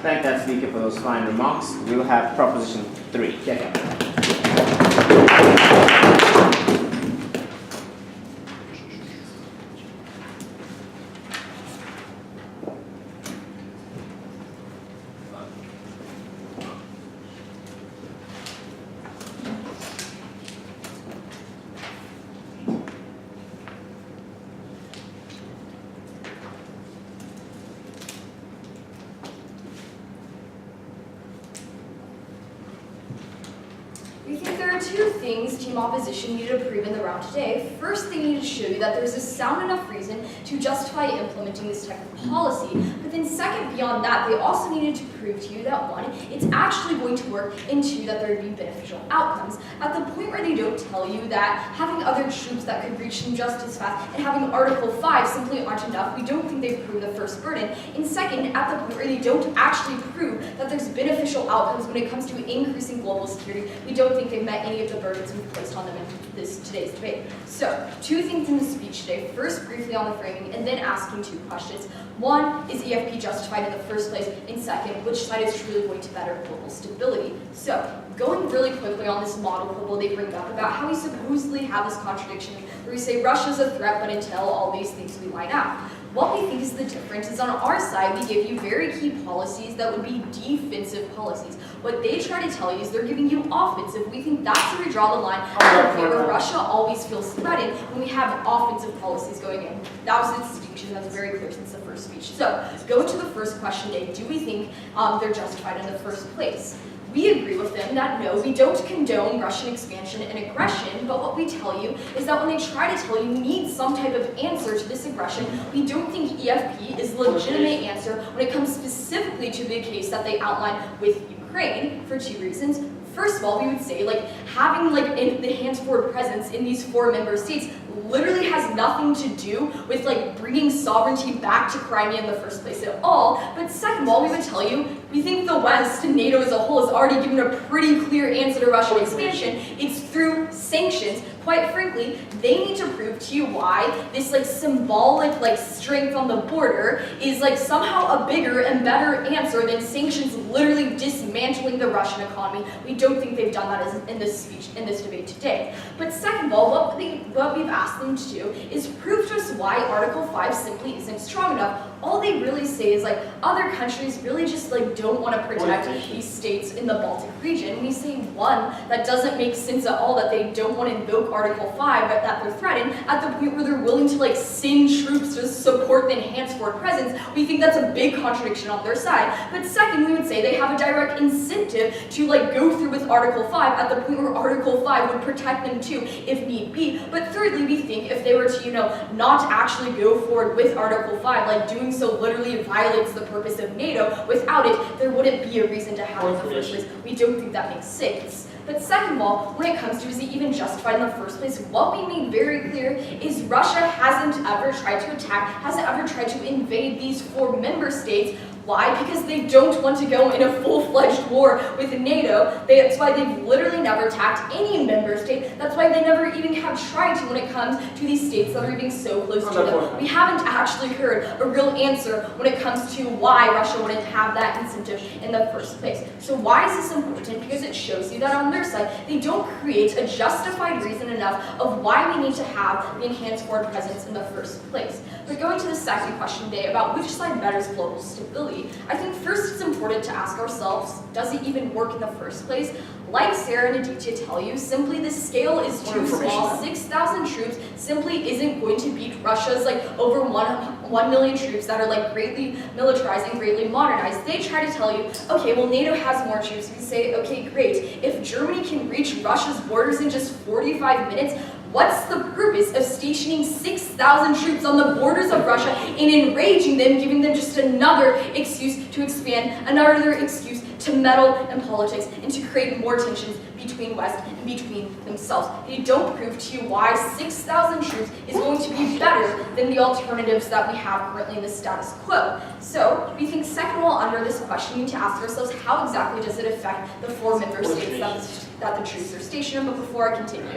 Thank that speaker for those fine remarks. We will have proposition 3. Okay. We think there are two things Team Opposition needed to prove in the round today. First, they needed to show you that there's a sound enough reason to justify implementing this type of policy. But then second, beyond that, they also needed to prove to you that one, it's actually going to work, and two, that there would be beneficial outcomes. At the point where they don't tell you that having other troops that could reach them just as fast and having Article 5 simply aren't enough, we don't think they've proven the first burden. And second, at the point where they don't actually prove that there's beneficial outcomes when it comes to increasing global security, we don't think they've met any of the burdens we've placed on them in today's debate. So, two things in the speech today. First, briefly on the framing, and then asking two questions. One, is EFP justified in the first place? And second, which side is truly going to better global stability? So, going really quickly on this model quibble they bring up about how we supposedly have this contradiction where we say Russia's a threat, but until all these things we line out. What we think is the difference is on our side, we give you very key policies that would be defensive policies. What they try to tell you is they're giving you offensive. We think that's where we draw the line where Russia always feels threatened when we have offensive policies going in. That was the distinction that's very clear since the first speech. So, going to the first question, Dave, do we think they're justified in the first place? We agree with them that no, we don't condone Russian expansion and aggression, but what we tell you is that when they try to tell you we need some type of answer to this aggression, we don't think EFP is a legitimate answer when it comes specifically to the case that they outline with Ukraine for two reasons. First of all, we would say having the hands-forward presence in these 4 member states literally has nothing to do with bringing sovereignty back to Crimea in the first place at all. But second of all, we would tell you we think the West and NATO as a whole has already given a pretty clear answer to Russian expansion. It's through sanctions. Quite frankly, they need to prove to you why this symbolic strength on the border is somehow a bigger and better answer than sanctions literally dismantling the Russian economy. We don't think they've done that in this speech, in this debate today. But second of all, what we've asked them to do is prove to us why Article 5 simply isn't strong enough. All they really say is other countries really just don't want to protect these states in the Baltic region. We say one, that doesn't make sense at all that they don't want to invoke Article 5, but that they're threatened at the point where they're willing to send troops to support the enhanced forward presence. We think that's a big contradiction on their side. But second, we would say they have a direct incentive to go through with Article 5 at the point where Article 5 would protect them too, if need be. But thirdly, we think if they were to, not actually go forward with Article 5, doing so literally violates the purpose of NATO. Without it, there wouldn't be a reason to have it in the first place. We don't think that makes sense. But second of all, when it comes to is it even justified in the first place, what we made very clear is Russia hasn't ever tried to attack, hasn't ever tried to invade these 4 member states. Why? Because they don't want to go in a full-fledged war with NATO. That's why they've literally never attacked any member state. That's why they never even have tried to when it comes to these states that are even so close to them. We haven't actually heard a real answer when it comes to why Russia wouldn't have that incentive in the first place. So why is this important? Because it shows you that on their side, they don't create a justified reason enough of why we need to have the enhanced forward presence in the first place. But going to the second question today about which side betters global stability, I think first it's important to ask ourselves, does it even work in the first place? Like Sarah and Aditya tell you, simply the scale is too small. 6,000 troops simply isn't going to beat Russia's over 1 million troops that are greatly militarized and greatly modernized. They try to tell you, okay, well NATO has more troops. We say, okay, great. If Germany can reach Russia's borders in just 45 minutes, What's the purpose of stationing 6,000 troops on the borders of Russia and enraging them, giving them just another excuse to expand, another excuse to meddle in politics, and to create more tensions between West and between themselves? They don't prove to you why 6,000 troops is going to be better than the alternatives that we have currently in the status quo. So we think second of all, under this question, we need to ask ourselves, how exactly does it affect the 4 member states that the troops are stationed in? But before I continue,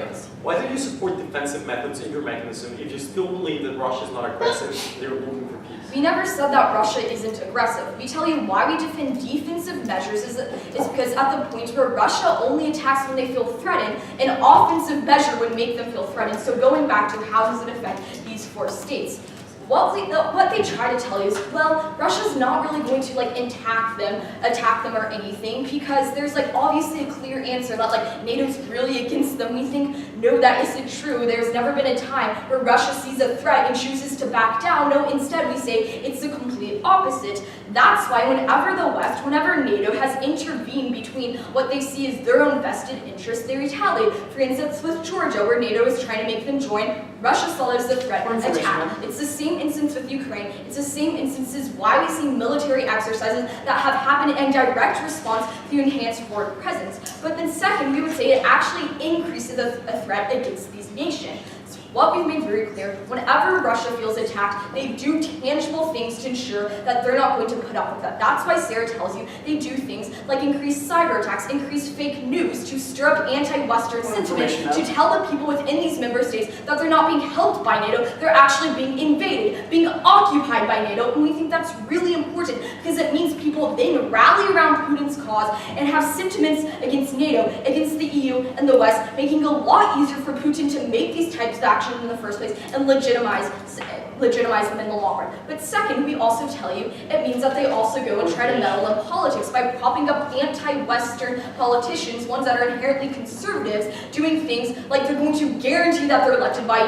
Why do you support defensive methods in your mechanism if you still believe that Russia is not aggressive, they're looking for peace? we never said that Russia isn't aggressive. We tell you why we defend defensive measures is because at the point where Russia only attacks when they feel threatened, an offensive measure would make them feel threatened. So going back to how does it affect these 4 states? What they try to tell you is, well, Russia's not really going to attack them or anything, because there's obviously a clear answer that NATO's really against them. We think, no, that isn't true. There's never been a time where Russia sees a threat and chooses to back down. No, instead we say it's the complete opposite. That's why whenever the West, whenever NATO has intervened between what they see as their own vested interests, they retaliate. For instance, with Georgia, where NATO is trying to make them join, Russia saw it as a threat and attack. It's the same instance with Ukraine. It's the same instances why we see military exercises that have happened in direct response to enhanced forward presence. But then second, we would say it actually increases a threat against these nations. What we've made very clear, whenever Russia feels attacked, they do tangible things to ensure that they're not going to put up with that. That's why Sarah tells you they do things like increase cyber attacks, increase fake news, to stir up anti-Western sentiment, to tell the people within these member states that they're not being helped by NATO, they're actually being invaded, being occupied by NATO. And we think that's really important because it means people then rally around Putin's cause and have sentiments against NATO, against the EU and the West, making it a lot easier for Putin to make these types of actions in the first place and legitimize them in the long run. But second, we also tell you it means that they also go and try to meddle in politics by propping up anti-Western politicians, ones that are inherently conservatives, doing things like they're going to guarantee that they're elected by,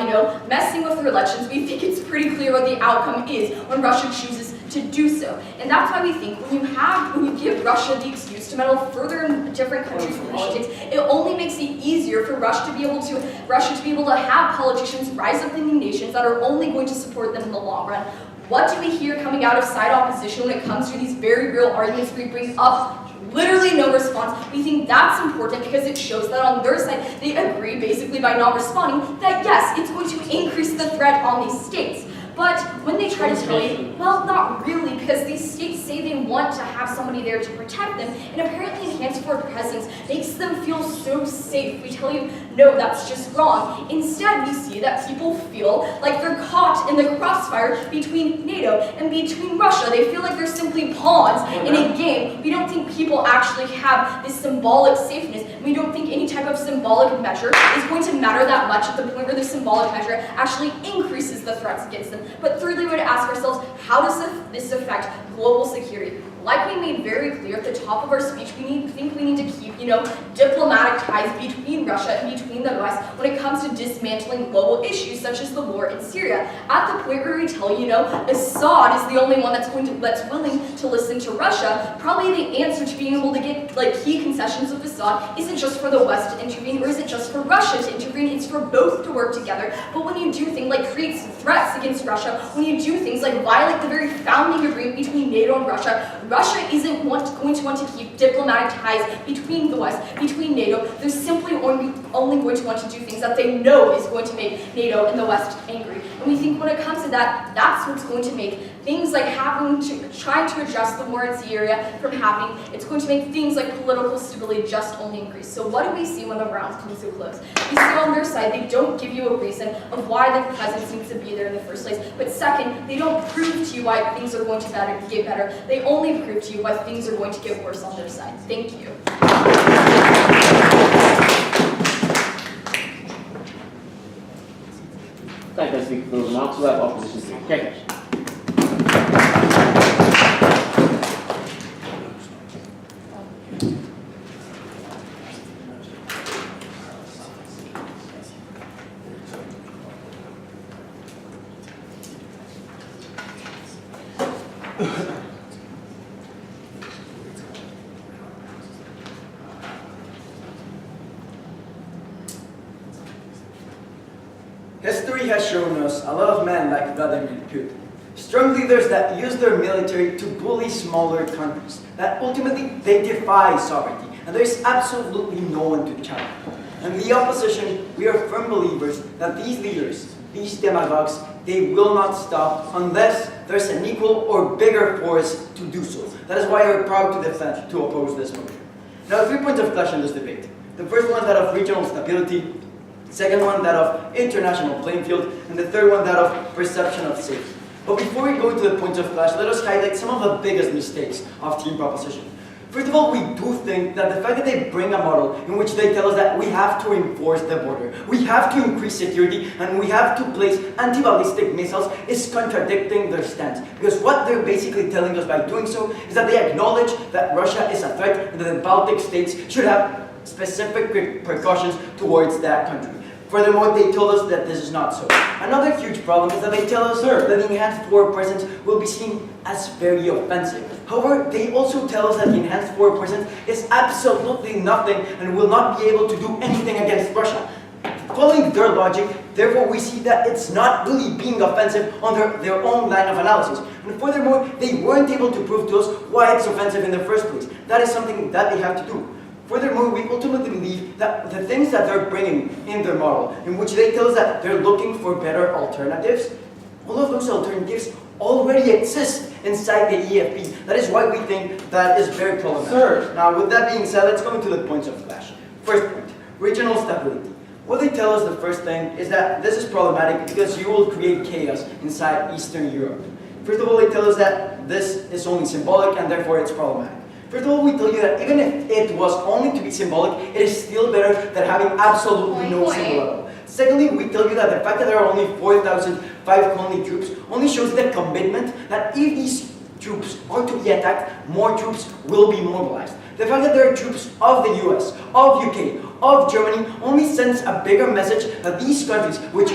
messing with their elections. We think it's pretty clear what the outcome is when Russia chooses to do so. And that's why we think when you give Russia the excuse to meddle further in different countries' politics, it only makes it easier for Russia to be able to have politicians rise up in the nations that are only going to support them in the long run. What do we hear coming out of side opposition when it comes to these very real arguments we bring up? Literally no response. We think that's important because it shows that on their side, they agree basically by not responding that yes, it's going to increase the threat on these states. But when they try to tell you, well, not really, because these states say they want to have somebody there to protect them, and apparently enhanced forward presence makes them feel so safe. We tell you, no, that's just wrong. Instead, we see that people feel like they're caught in the crossfire between NATO and between Russia. They feel like they're simply pawns in a game. We don't think people actually have this symbolic safeness. We don't think any type of symbolic measure is going to matter that much at the point where the symbolic measure actually increases the threats against them. But thirdly, we would ask ourselves, how does this affect global security? Like we made very clear at the top of our speech, we think we need to keep, diplomatic ties between Russia and between the West when it comes to dismantling global issues such as the war in Syria. At the point where we tell Assad is the only one that's willing to listen to Russia, probably the answer to being able to get key concessions of Assad isn't just for the West to intervene or isn't just for Russia to intervene, it's for both to work together. But when you do things like create threats against Russia, when you do things like violate the very founding agreement between NATO and Russia, Russia isn't going to want to keep diplomatic ties between the West, between NATO. They're simply only going to want to do things that they know is going to make NATO and the West angry. And we think when it comes to that, that's what's going to make things like trying to address the war in Syria from happening. It's going to make things like political stability just only increase. So what do we see when the rounds come so close? We see on their side, they don't give you a reason of why the presence needs to be there in the first place. But second, they don't prove to you why things are going to get better. They only prove to you why things are going to get worse on their side. Thank you. Thank you, Speaker, for the remarks. We have opposition speaker. Checkers. History has shown us a lot of men like Vladimir Putin. Strong leaders that use their military to bully smaller countries, that ultimately they defy sovereignty, and there is absolutely no one to challenge. And the opposition, we are firm believers that these leaders, these demagogues, they will not stop unless there's an equal or bigger force to do so. That is why we're proud to oppose this motion. Now, 3 points of clash in this debate. The first one, that of regional stability. Second one, that of international playing field. And the third one, that of perception of safety. But before we go into the points of clash, let us highlight some of the biggest mistakes of team proposition. First of all, we do think that the fact that they bring a model in which they tell us that we have to enforce the border, we have to increase security, and we have to place anti-ballistic missiles is contradicting their stance. Because what they're basically telling us by doing so is that they acknowledge that Russia is a threat and that the Baltic states should have specific precautions towards that country. Furthermore, they told us that this is not so. Another huge problem is that they tell us that the enhanced forward presence will be seen as very offensive. However, they also tell us that the enhanced forward presence is absolutely nothing and will not be able to do anything against Russia. Following their logic, therefore, we see that it's not really being offensive under their own line of analysis. And furthermore, they weren't able to prove to us why it's offensive in the first place. That is something that they have to do. Furthermore, we ultimately believe that the things that they're bringing in their model, in which they tell us that they're looking for better alternatives, all of those alternatives already exist inside the EFP. That is why we think that is very problematic. Sir. Now, with that being said, let's go into the points of clash. First point, regional stability. What they tell us, the first thing, is that this is problematic because you will create chaos inside Eastern Europe. First of all, they tell us that this is only symbolic and therefore it's problematic. First of all, we tell you that even if it was only to be symbolic, it is still better than having absolutely no symbol at all. Secondly, we tell you that the fact that there are only 4,500 troops only shows the commitment that if these troops are to be attacked, more troops will be mobilized. The fact that there are troops of the US, of UK, of Germany only sends a bigger message that these countries, which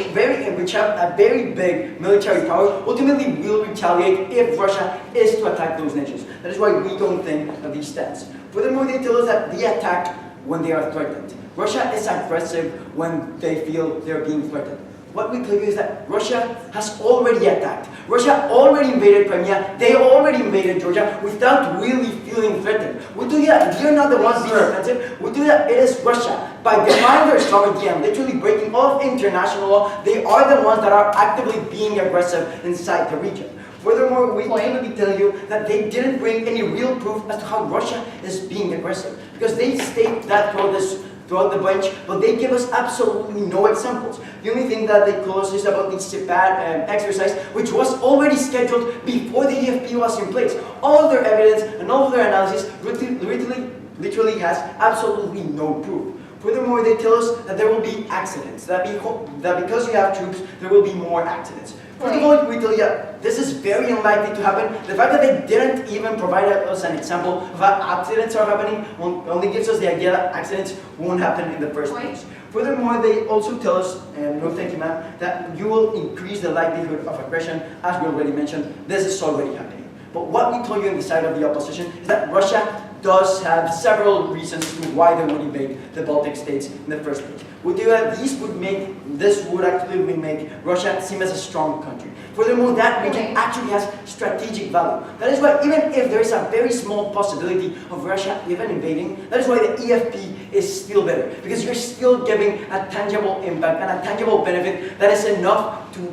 have a very big military power, ultimately will retaliate if Russia is to attack those nations. That is why we don't think of these stands. Furthermore, they tell us that they attack when they are threatened. Russia is aggressive when they feel they're being threatened. What we tell you is that Russia has already attacked. Russia already invaded Crimea. They already invaded Georgia without really feeling threatened. We tell you that we are not the ones being offensive. We tell you that it is Russia. By defying their sovereignty and literally breaking all of international law, they are the ones that are actively being aggressive inside the region. Furthermore, we ultimately tell you that they didn't bring any real proof as to how Russia is being aggressive. Because they state that throughout the bunch, but they give us absolutely no examples. The only thing that they told us is about the CPAD exercise, which was already scheduled before the EFP was in place. All of their evidence and all of their analysis literally has absolutely no proof. Furthermore, they tell us that there will be accidents, that because you have troops, there will be more accidents. First of all, we tell you this is very unlikely to happen. The fact that they didn't even provide us an example of how accidents are happening only gives us the idea that accidents won't happen in the first place. Furthermore, they also tell us, and no thank you ma'am, that you will increase the likelihood of aggression. As we already mentioned, this is already happening. But what we told you on the side of the opposition is that Russia does have several reasons to why they would invade the Baltic states in the first place. We do that this would actually make Russia seem as a strong country. Furthermore, that region actually has strategic value. That is why even if there is a very small possibility of Russia even invading, that is why the EFP is still better. Because you're still giving a tangible impact and a tangible benefit that is enough to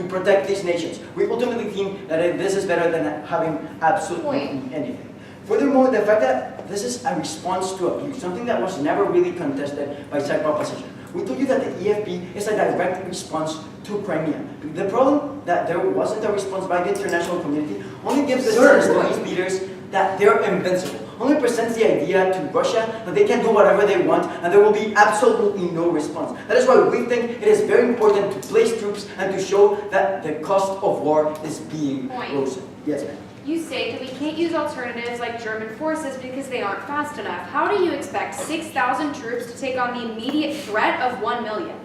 protect these nations. We ultimately think that this is better than having absolutely anything. Furthermore, the fact that this is a response to abuse, something that was never really contested by side proposition. We told you that the EFP is a direct response to Crimea. The problem that there wasn't a response by the international community only gives the sense to these leaders that they're invincible. Only presents the idea to Russia that they can do whatever they want and there will be absolutely no response. That is why we think it is very important to place troops and to show that the cost of war is being risen. Yes, ma'am. You say that we can't use alternatives like German forces because they aren't fast enough. How do you expect 6,000 troops to take on the immediate threat of 1 million?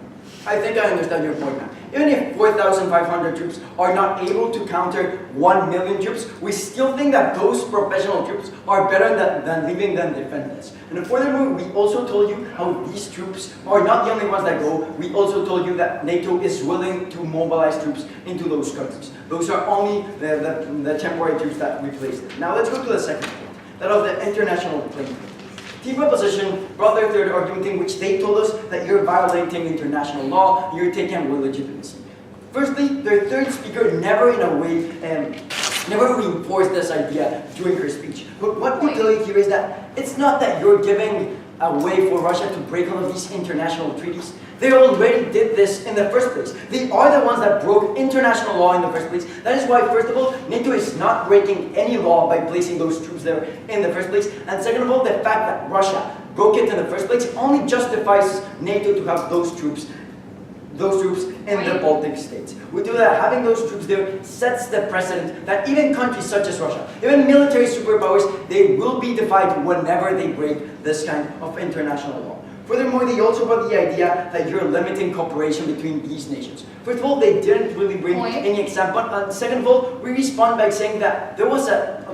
I think I understand your point now. Even if 4,500 troops are not able to counter 1 million troops, we still think that those professional troops are better than leaving them defenseless. And furthermore, we also told you how these troops are not the only ones that go. We also told you that NATO is willing to mobilize troops into those countries. Those are only the temporary troops that we placed there. Now let's go to the second point, that of the international playing field. Team Proposition brought their third argument in which they told us that you're violating international law, you're taking away legitimacy. Firstly, their third speaker never in a way, never reinforced this idea during her speech. But what we tell you here is that it's not that you're giving a way for Russia to break all of these international treaties. They already did this in the first place. They are the ones that broke international law in the first place. That is why, first of all, NATO is not breaking any law by placing those troops there in the first place. And second of all, the fact that Russia broke it in the first place only justifies NATO to have those troops in the Baltic states. We do that. Having those troops there sets the precedent that even countries such as Russia, even military superpowers, they will be defied whenever they break this kind of international law. Furthermore, they also brought the idea that you're limiting cooperation between these nations. First of all, they didn't really bring any example. Second of all, we respond by saying that there was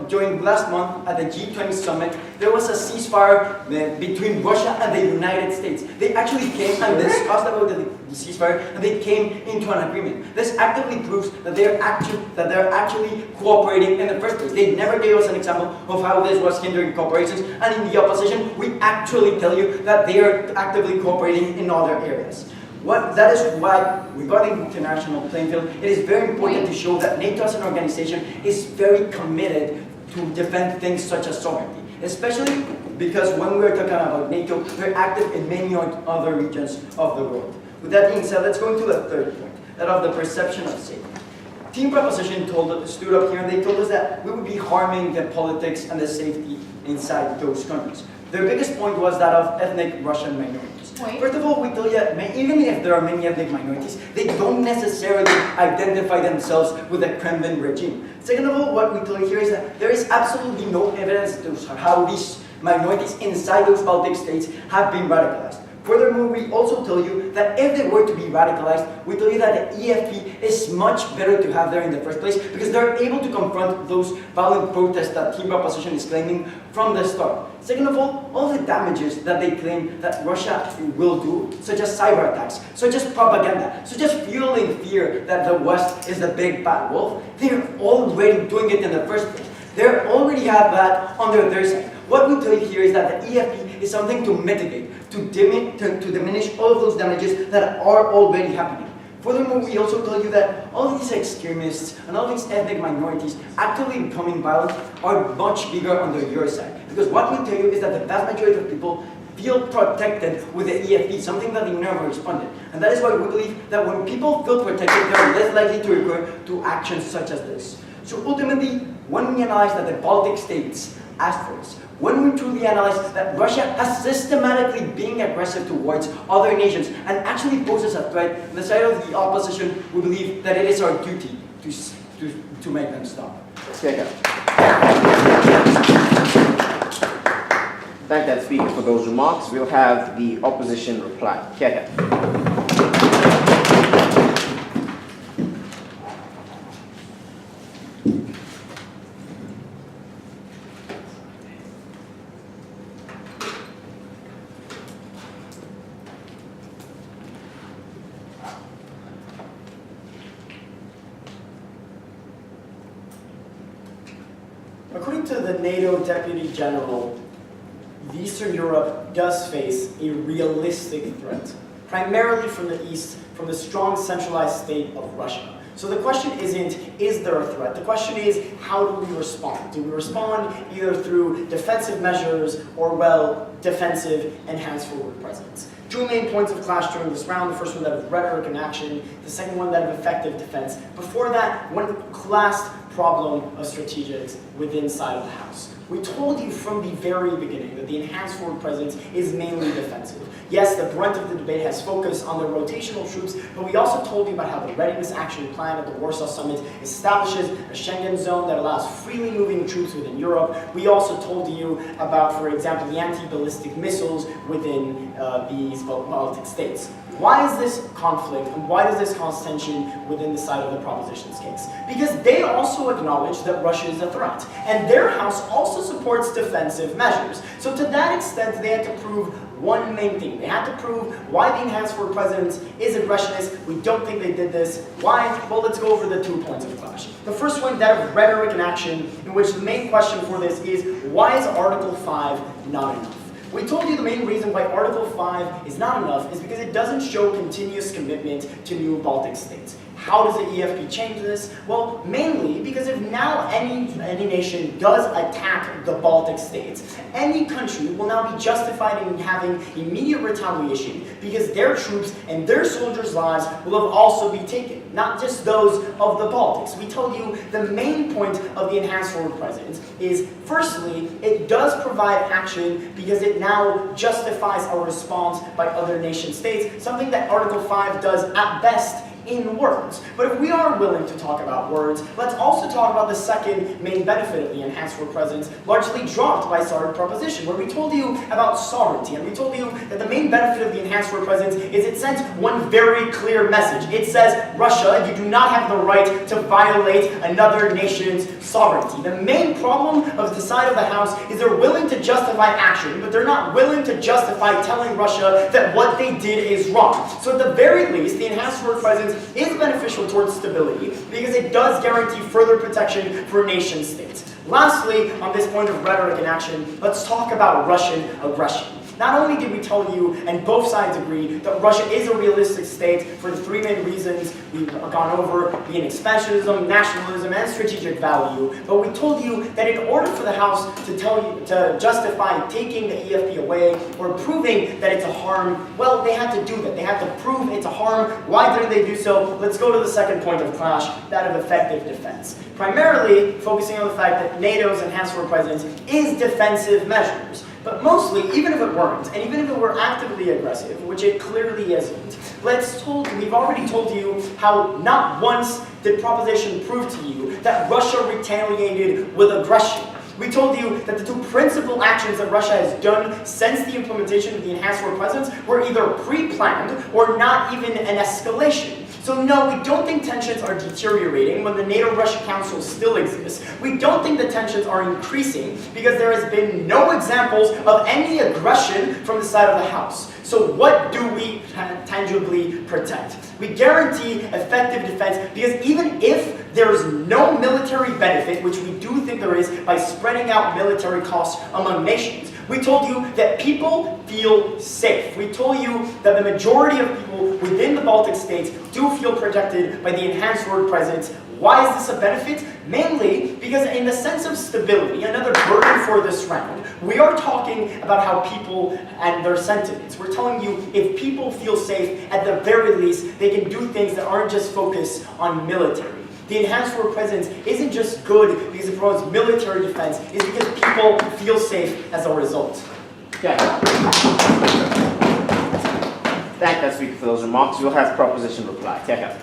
during last month at the G20 summit, there was a ceasefire between Russia and the United States. They actually came and discussed about the ceasefire, and they came into an agreement. This actively proves that they're actually cooperating in the first place. They never gave us an example of how this was hindering cooperations, and in the opposition, we actually tell you that they are actively cooperating in other areas. That is why, regarding international playing field, it is very important to show that NATO as an organization is very committed to defend things such as sovereignty, especially because when we're talking about NATO, we're active in many other regions of the world. With that being said, let's go into the third point, that of the perception of safety. Team Proposition stood up here and they told us that we would be harming the politics and the safety inside those countries. Their biggest point was that of ethnic Russian minorities. First of all, we tell you that even if there are many ethnic minorities, they don't necessarily identify themselves with the Kremlin regime. Second of all, what we tell you here is that there is absolutely no evidence to how these minorities inside those Baltic states have been radicalized. Furthermore, we also tell you that if they were to be radicalized, we tell you that the EFP is much better to have there in the first place because they're able to confront those violent protests that Team Proposition is claiming from the start. Second of all the damages that they claim that Russia will do, such as cyber attacks, such as propaganda, such as fueling fear that the West is the big bad wolf, they're already doing it in the first place. They already have that under their side. What we tell you here is that the EFP is something to mitigate, to diminish all of those damages that are already happening. Furthermore, we also tell you that all these extremists and all these ethnic minorities actively becoming violent are much bigger under your side. Because what we tell you is that the vast majority of people feel protected with the EFP, something that they never responded. And that is why we believe that when people feel protected, they're less likely to recur to actions such as this. So ultimately, when we analyze that the Baltic states asked for this, when we truly analyze that Russia has systematically been aggressive towards other nations and actually poses a threat, on the side of the opposition, we believe that it is our duty to make them stop. Thank that speaker for those remarks. We'll have the opposition reply. According to the NATO Deputy General, Eastern Europe does face a realistic threat, primarily from the east, from the strong centralized state of Russia. So the question isn't, is there a threat? The question is, how do we respond? Do we respond either through defensive measures or, well, defensive and hands-forward presence? Two main points of clash during this round. The first one, that of rhetoric and action. The second one, that of effective defense. Before that, one class problem of strategics within inside of the House. We told you from the very beginning that the enhanced forward presence is mainly defensive. Yes, the brunt of the debate has focused on the rotational troops, but we also told you about how the Readiness Action Plan at the Warsaw Summit establishes a Schengen zone that allows freely moving troops within Europe. We also told you about, for example, the anti-ballistic missiles within these Baltic states. why is this conflict and why does this cause tension within the side of the proposition's case? Because they also acknowledge that Russia is a threat, and their house also supports defensive measures. So to that extent, they had to prove one main thing. They had to prove why the enhanced for president is aggressionist. We don't think they did this. Why? Well, let's go over the 2 points of clash. The first one, that of rhetoric and action, in which the main question for this is, why is Article 5 not enough? We told you the main reason why Article 5 is not enough is because it doesn't show continuous commitment to new Baltic states. How does the EFP change this? Well, mainly because if now any nation does attack the Baltic states, any country will now be justified in having immediate retaliation because their troops and their soldiers' lives will have also be taken, not just those of the Baltics. We told you the main point of the enhanced forward presence is, firstly, it does provide action because it now justifies a response by other nation states, something that Article 5 does at best in words. But if we are willing to talk about words, let's also talk about the second main benefit of the enhanced forward presence, largely dropped by Sartre proposition, where we told you about sovereignty, and we told you that the main benefit of the enhanced forward presence is it sends one very clear message. It says, Russia, you do not have the right to violate another nation's sovereignty. The main problem of the side of the House is they're willing to justify action, but they're not willing to justify telling Russia that what they did is wrong. So at the very least, the enhanced forward presence is beneficial towards stability because it does guarantee further protection for nation states. Lastly, on this point of rhetoric and action, let's talk about Russian aggression. Not only did we tell you, and both sides agree, that Russia is a realistic state for the 3 main reasons we've gone over, being expansionism, nationalism, and strategic value, but we told you that in order for the House to justify taking the EFP away or proving that it's a harm, well, they had to do that. They had to prove it's a harm. Why didn't they do so? Let's go to the second point of clash, that of effective defense. Primarily focusing on the fact that NATO's enhanced forward presence is defensive measures. But mostly, even if it weren't, and even if it were actively aggressive, which it clearly isn't, we've already told you how not once did proposition prove to you that Russia retaliated with aggression. We told you that the 2 principal actions that Russia has done since the implementation of the enhanced forward presence were either pre-planned or not even an escalation. So no, we don't think tensions are deteriorating when the NATO-Russia Council still exists. We don't think the tensions are increasing because there has been no examples of any aggression from the side of the House. So what do we tangibly protect? We guarantee effective defense because even if there is no military benefit, which we do think there is by spreading out military costs among nations, we told you that people feel safe. We told you that the majority of people within the Baltic states do feel protected by the enhanced forward presence. Why is this a benefit? Mainly because in the sense of stability, another burden for this round, we are talking about how people and their sentiments. We're telling you if people feel safe, at the very least, they can do things that aren't just focused on military. The enhanced forward presence isn't just good because it promotes military defense, it's because people feel safe as a result. Okay. Thank that speaker for those remarks. We'll have proposition reply. Take care.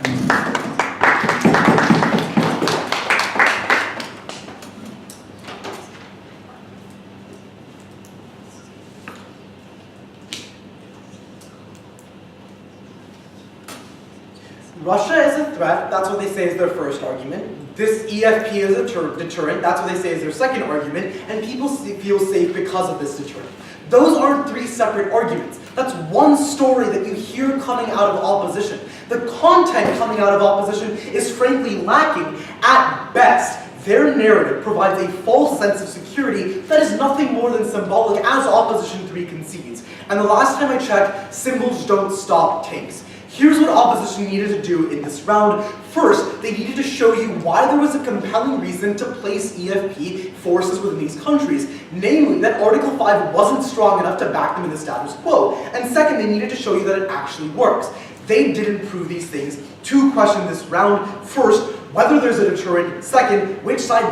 Russia is a threat, that's what they say is their first argument. This EFP is a deterrent, that's what they say is their second argument, and people feel safe because of this deterrent. Those aren't 3 separate arguments. That's one story that you hear coming out of opposition. The content coming out of opposition is frankly lacking. At best, their narrative provides a false sense of security that is nothing more than symbolic, as Opposition 3 concedes. And the last time I checked, symbols don't stop tanks. Here's what opposition needed to do in this round. First, they needed to show you why there was a compelling reason to place EFP forces within these countries, namely that Article 5 wasn't strong enough to back them in the status quo, and second, they needed to show you that it actually works. They didn't prove these things. 2 questions this round. First, whether there's a deterrent. Second, which side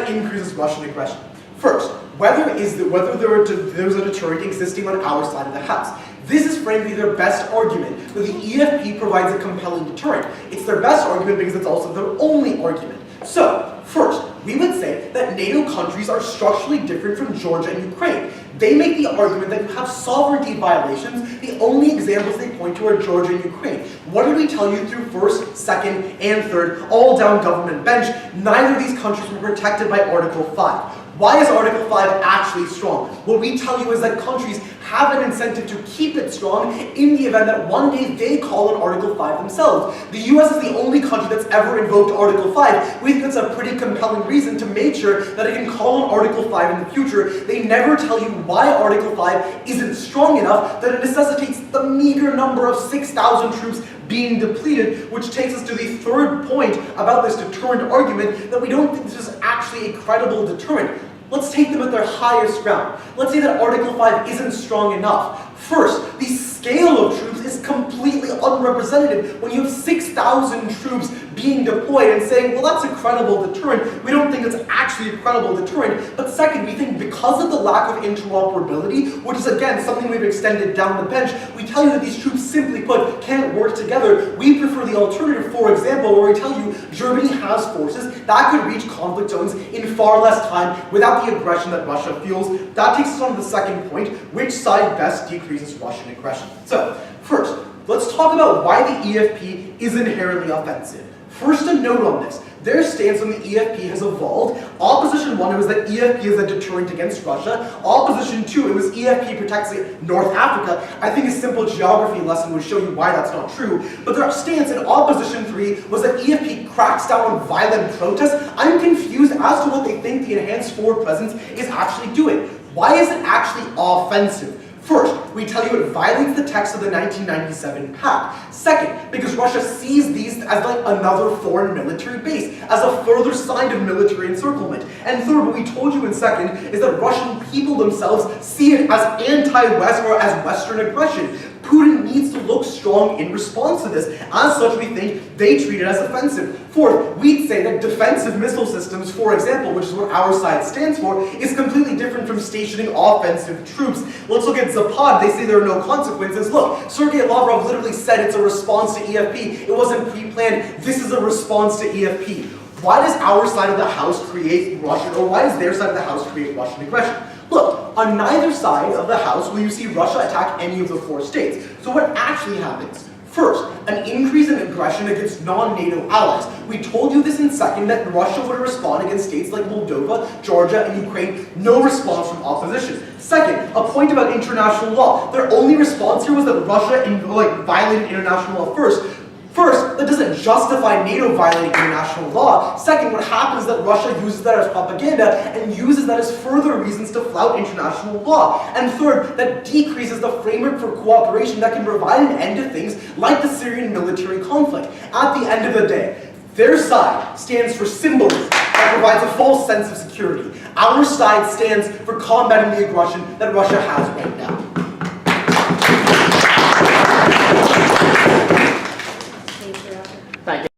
increases Russian aggression. First, whether there's a deterrent existing on our side of the House. This is frankly their best argument, that the EFP provides a compelling deterrent. It's their best argument because it's also their only argument. So, first, we would say that NATO countries are structurally different from Georgia and Ukraine. They make the argument that you have sovereignty violations. The only examples they point to are Georgia and Ukraine. What did we tell you through first, second, and third, all down government bench? Neither of these countries were protected by Article 5. Why is Article 5 actually strong? What we tell you is that countries have an incentive to keep it strong in the event that one day they call on Article 5 themselves. The US is the only country that's ever invoked Article 5. We think that's a pretty compelling reason to make sure that it can call on Article 5 in the future. They never tell you why Article 5 isn't strong enough that it necessitates the meager number of 6,000 troops being depleted, which takes us to the third point about this deterrent argument, that we don't think this is actually a credible deterrent. Let's take them at their highest ground. Let's say that Article 5 isn't strong enough. First, the scale of troops is completely unrepresentative. When you have 6,000 troops being deployed and saying, well, that's a credible deterrent, we don't think it's actually a credible deterrent. But second, we think because of the lack of interoperability, which is again something we've extended down the bench, we tell you that these troops simply put can't work together. We prefer the alternative, for example, where we tell you Germany has forces that could reach conflict zones in far less time without the aggression that Russia feels. That takes us on to the second point, which side best decreases Russian aggression. So, first, let's talk about why the EFP is inherently offensive. First, a note on this. Their stance on the EFP has evolved. Opposition 1, it was that EFP is a deterrent against Russia. Opposition 2, it was EFP protects North Africa. I think a simple geography lesson would show you why that's not true. But their stance in Opposition 3 was that EFP cracks down on violent protests. I'm confused as to what they think the enhanced forward presence is actually doing. Why is it actually offensive? First, we tell you it violates the text of the 1997 pact. Second, because Russia sees these as like another foreign military base, as a further sign of military encirclement. And third, what we told you in second is that Russian people themselves see it as anti-West or as Western aggression. Putin needs to look strong in response to this. As such, we think they treat it as offensive. Fourth, we'd say that defensive missile systems, for example, which is what our side stands for, is completely different from stationing offensive troops. Let's look at Zapad. They say there are no consequences. Look, Sergei Lavrov literally said it's a response to EFP. It wasn't pre-planned. This is a response to EFP. Why does our side of the house create Russian, or why does their side of the house create Russian aggression? Look, on neither side of the house will you see Russia attack any of the four states. So what actually happens? First, an increase in aggression against non-NATO allies. We told you this in second, that Russia would respond against states like Moldova, Georgia, and Ukraine. No response from opposition. Second, a point about international law. Their only response here was that Russia violated international law first. First, that doesn't justify NATO violating international law. Second, what happens is that Russia uses that as propaganda and uses that as further reasons to flout international law. And third, that decreases the framework for cooperation that can provide an end to things like the Syrian military conflict. At the end of the day, their side stands for symbolism that provides a false sense of security. Our side stands for combating the aggression that Russia has right now.